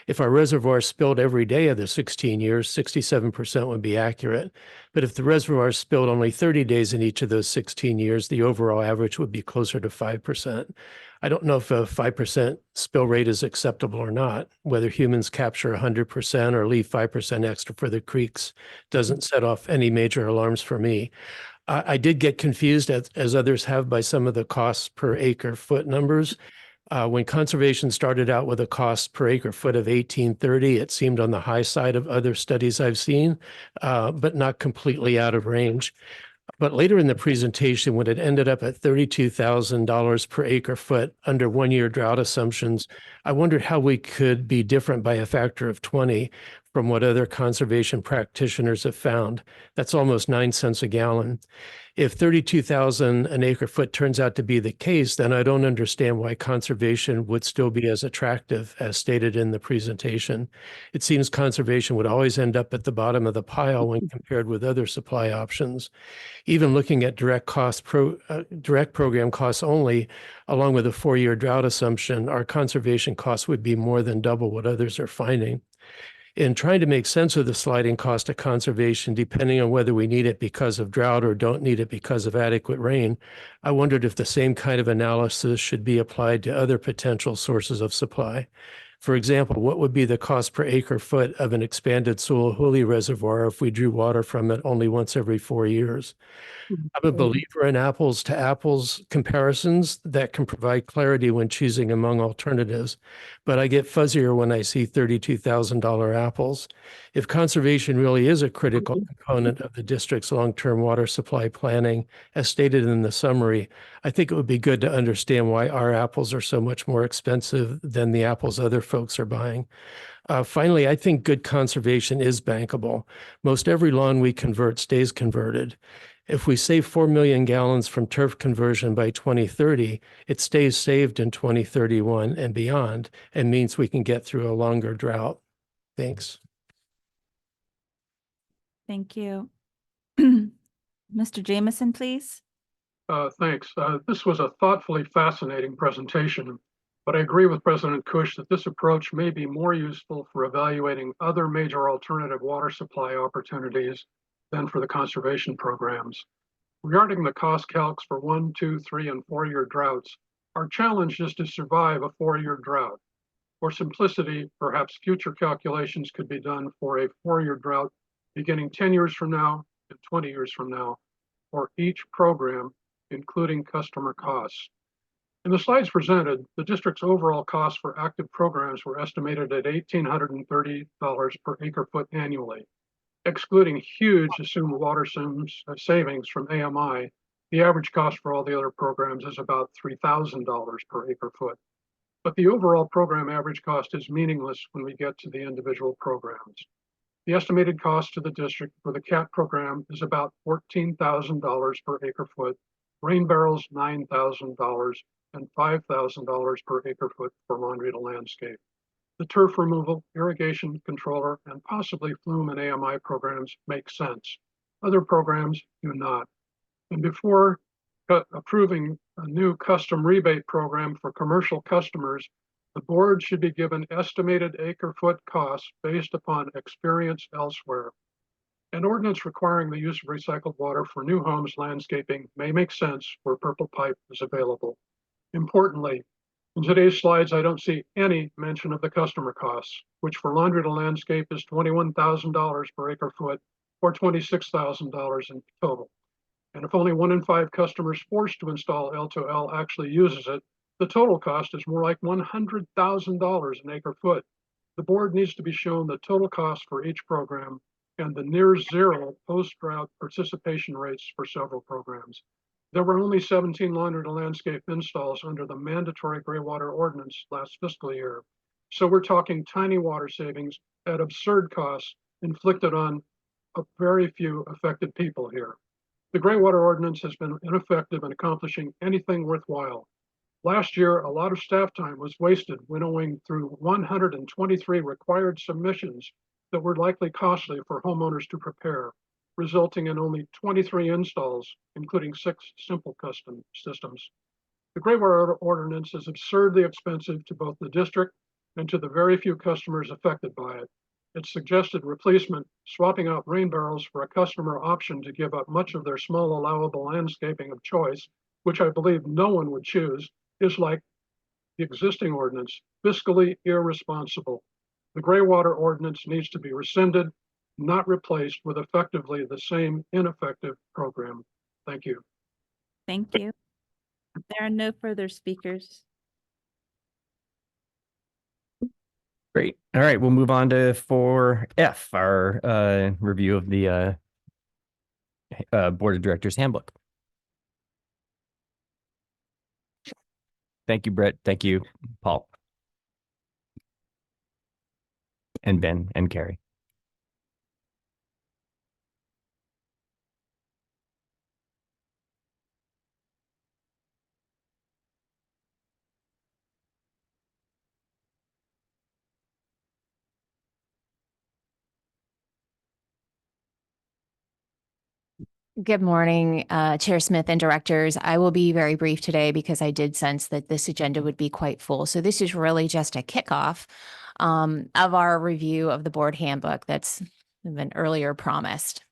If our reservoir spilled every day of the 16 years, 67% would be accurate. But if the reservoir spilled only 30 days in each of those 16 years, the overall average would be closer to 5%. I don't know if a 5% spill rate is acceptable or not. Whether humans capture 100% or leave 5% extra for the creeks doesn't set off any major alarms for me. I did get confused, as others have, by some of the costs per acre foot numbers. When conservation started out with a cost per acre foot of 1830, it seemed on the high side of other studies I've seen, but not completely out of range. But later in the presentation, when it ended up at $32,000 per acre foot under 1-year drought assumptions, I wondered how we could be different by a factor of 20 from what other conservation practitioners have found. That's almost 9 cents a gallon. If 32,000 an acre foot turns out to be the case, then I don't understand why conservation would still be as attractive as stated in the presentation. It seems conservation would always end up at the bottom of the pile when compared with other supply options. Even looking at direct program costs only, along with a 4-year drought assumption, our conservation costs would be more than double what others are finding. In trying to make sense of the sliding cost of conservation, depending on whether we need it because of drought or don't need it because of adequate rain, I wondered if the same kind of analysis should be applied to other potential sources of supply. For example, what would be the cost per acre foot of an expanded Suluhuli reservoir if we drew water from it only once every 4 years? I'm a believer in apples to apples comparisons that can provide clarity when choosing among alternatives, but I get fuzzier when I see $32,000 apples. If conservation really is a critical component of the district's long-term water supply planning, as stated in the summary, I think it would be good to understand why our apples are so much more expensive than the apples other folks are buying. Finally, I think good conservation is bankable. Most every lawn we convert stays converted. If we save 4 million gallons from turf conversion by 2030, it stays saved in 2031 and beyond, and means we can get through a longer drought. Thanks. Thank you. Mr. Jameson, please. Thanks. This was a thoughtfully fascinating presentation, but I agree with President Kush that this approach may be more useful for evaluating other major alternative water supply opportunities than for the conservation programs. Regarding the cost calcs for 1, 2, 3, and 4-year droughts, our challenge is to survive a 4-year drought. For simplicity, perhaps future calculations could be done for a 4-year drought beginning 10 years from now and 20 years from now for each program, including customer costs. In the slides presented, the district's overall costs for active programs were estimated at $1,830 per acre foot annually. Excluding huge assumed water savings from AMI, the average cost for all the other programs is about $3,000 per acre foot. But the overall program average cost is meaningless when we get to the individual programs. The estimated cost to the district for the CAT program is about $14,000 per acre foot, rain barrels $9,000, and $5,000 per acre foot for laundry to landscape. The turf removal, irrigation controller, and possibly flume and AMI programs make sense. Other programs do not. And before approving a new custom rebate program for commercial customers, the board should be given estimated acre foot costs based upon experience elsewhere. An ordinance requiring the use of recycled water for new homes landscaping may make sense where Purple Pipe is available. Importantly, in today's slides, I don't see any mention of the customer costs, which for laundry to landscape is $21,000 per acre foot or $26,000 in total. And if only 1 in 5 customers forced to install L2L actually uses it, the total cost is more like $100,000 an acre foot. The board needs to be shown the total cost for each program and the near zero post-drought participation rates for several programs. There were only 17 laundry to landscape installs under the mandatory gray water ordinance last fiscal year. So we're talking tiny water savings at absurd costs inflicted on a very few affected people here. The gray water ordinance has been ineffective in accomplishing anything worthwhile. Last year, a lot of staff time was wasted winnowing through 123 required submissions that were likely costly for homeowners to prepare, resulting in only 23 installs, including 6 simple custom systems. The gray water ordinance is absurdly expensive to both the district and to the very few customers affected by it. Its suggested replacement, swapping out rain barrels for a customer option to give up much of their small allowable landscaping of choice, which I believe no one would choose, is like the existing ordinance, fiscally irresponsible. The gray water ordinance needs to be rescinded, not replaced with effectively the same ineffective program. Thank you. Thank you. There are no further speakers. Great. All right, we'll move on to 4F, our review of the Board of Directors Handbook. Thank you, Brett. Thank you, Paul. And Ben and Carrie. Good morning, Chair Smith and directors. I will be very brief today because I did sense that this agenda would be quite full. So this is really just a kickoff of our review of the board handbook that's been earlier promised.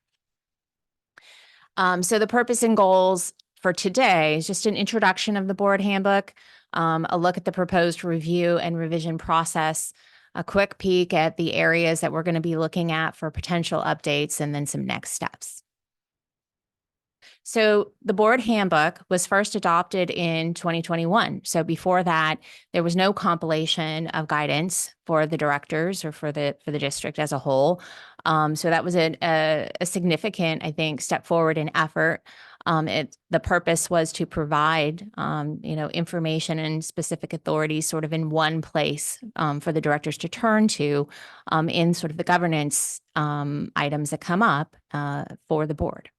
So the purpose and goals for today is just an introduction of the board handbook, a look at the proposed review and revision process, a quick peek at the areas that we're going to be looking at for potential updates, and then some next steps. So the board handbook was first adopted in 2021. So before that, there was no compilation of guidance for the directors or for the district as a whole. So that was a significant, I think, step forward in effort. The purpose was to provide, information and specific authorities sort of in one place for the directors to turn to in sort of the governance items that come up for the board.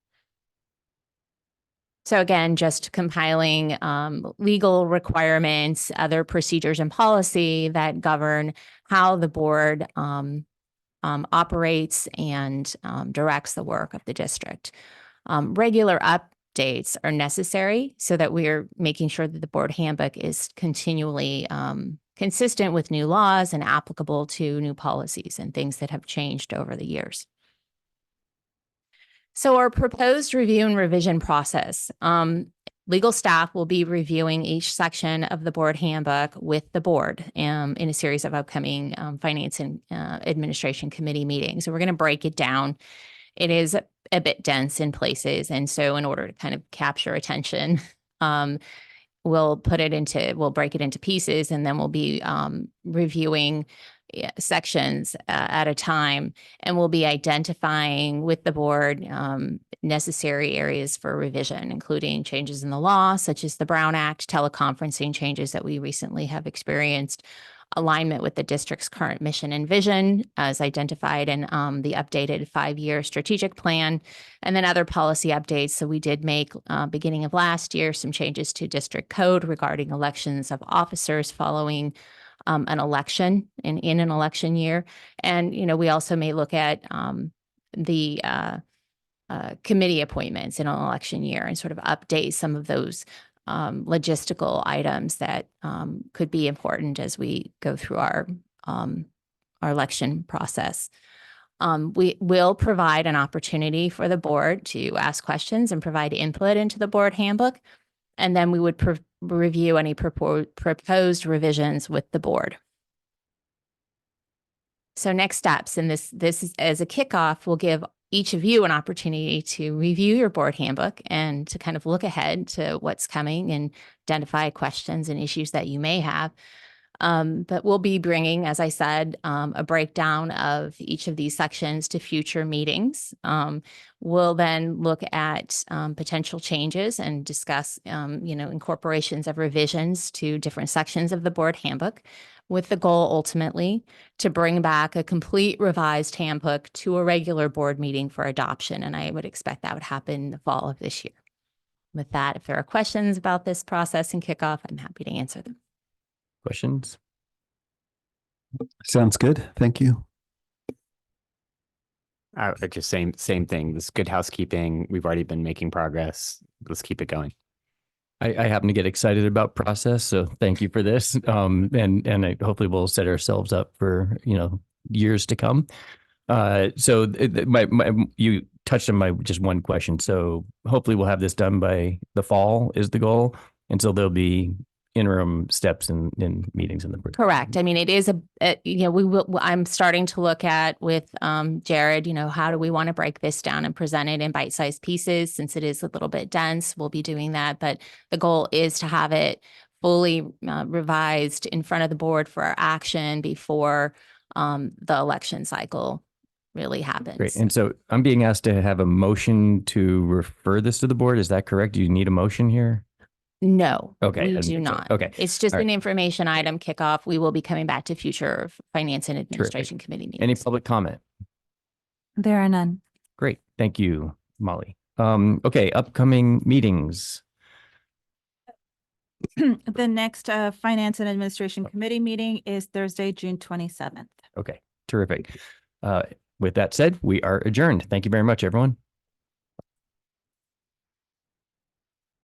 So again, just compiling legal requirements, other procedures and policy that govern how the board operates and directs the work of the district. Regular updates are necessary so that we're making sure that the board handbook is continually consistent with new laws and applicable to new policies and things that have changed over the years. So our proposed review and revision process, legal staff will be reviewing each section of the board handbook with the board in a series of upcoming finance and administration committee meetings. So we're going to break it down. It is a bit dense in places. And so in order to kind of capture attention, we'll break it into pieces, and then we'll be reviewing sections at a time, and we'll be identifying with the board necessary areas for revision, including changes in the law, such as the Brown Act, teleconferencing changes that we recently have experienced, alignment with the district's current mission and vision as identified in the updated 5-year strategic plan, and then other policy updates. So we did make, beginning of last year, some changes to district code regarding elections of officers following an election in an election year. And, we also may look at the committee appointments in an election year and sort of update some of those logistical items that could be important as we go through our election process. We will provide an opportunity for the board to ask questions and provide input into the board handbook. And then we would review any proposed revisions with the board. So next steps, and this is as a kickoff, will give each of you an opportunity to review your board handbook and to kind of look ahead to what's coming and identify questions and issues that you may have. But we'll be bringing, as I said, a breakdown of each of these sections to future meetings. We'll then look at potential changes and discuss, incorporations of revisions to different sections of the board handbook, with the goal ultimately to bring back a complete revised handbook to a regular board meeting for adoption. And I would expect that would happen in the fall of this year. With that, if there are questions about this process and kickoff, I'm happy to answer them. Questions? Sounds good. Thank you. Just same thing. This is good housekeeping. We've already been making progress. Let's keep it going. I happen to get excited about process, so thank you for this. And hopefully we'll set ourselves up for, years to come. So you touched on my just one question. So hopefully we'll have this done by the fall is the goal. And so there'll be interim steps in meetings in the board. Correct. I mean, it is I'm starting to look at with Jared, how do we want to break this down and present it in bite-sized pieces? Since it is a little bit dense, we'll be doing that. But the goal is to have it fully revised in front of the board for our action before the election cycle really happens. Great. And so I'm being asked to have a motion to refer this to the board. Is that correct? Do you need a motion here? No, Okay, I we didn't do think so. not. Okay, It's just all right. an information item kickoff. We will be coming back to future Finance and Administration Committee meetings. Any public comment? There are none. Great. Thank you, Molly. Okay, upcoming meetings. The next Finance and Administration Committee meeting is Thursday, June 27th. Okay, terrific. With that said, we are adjourned. Thank you very much, everyone.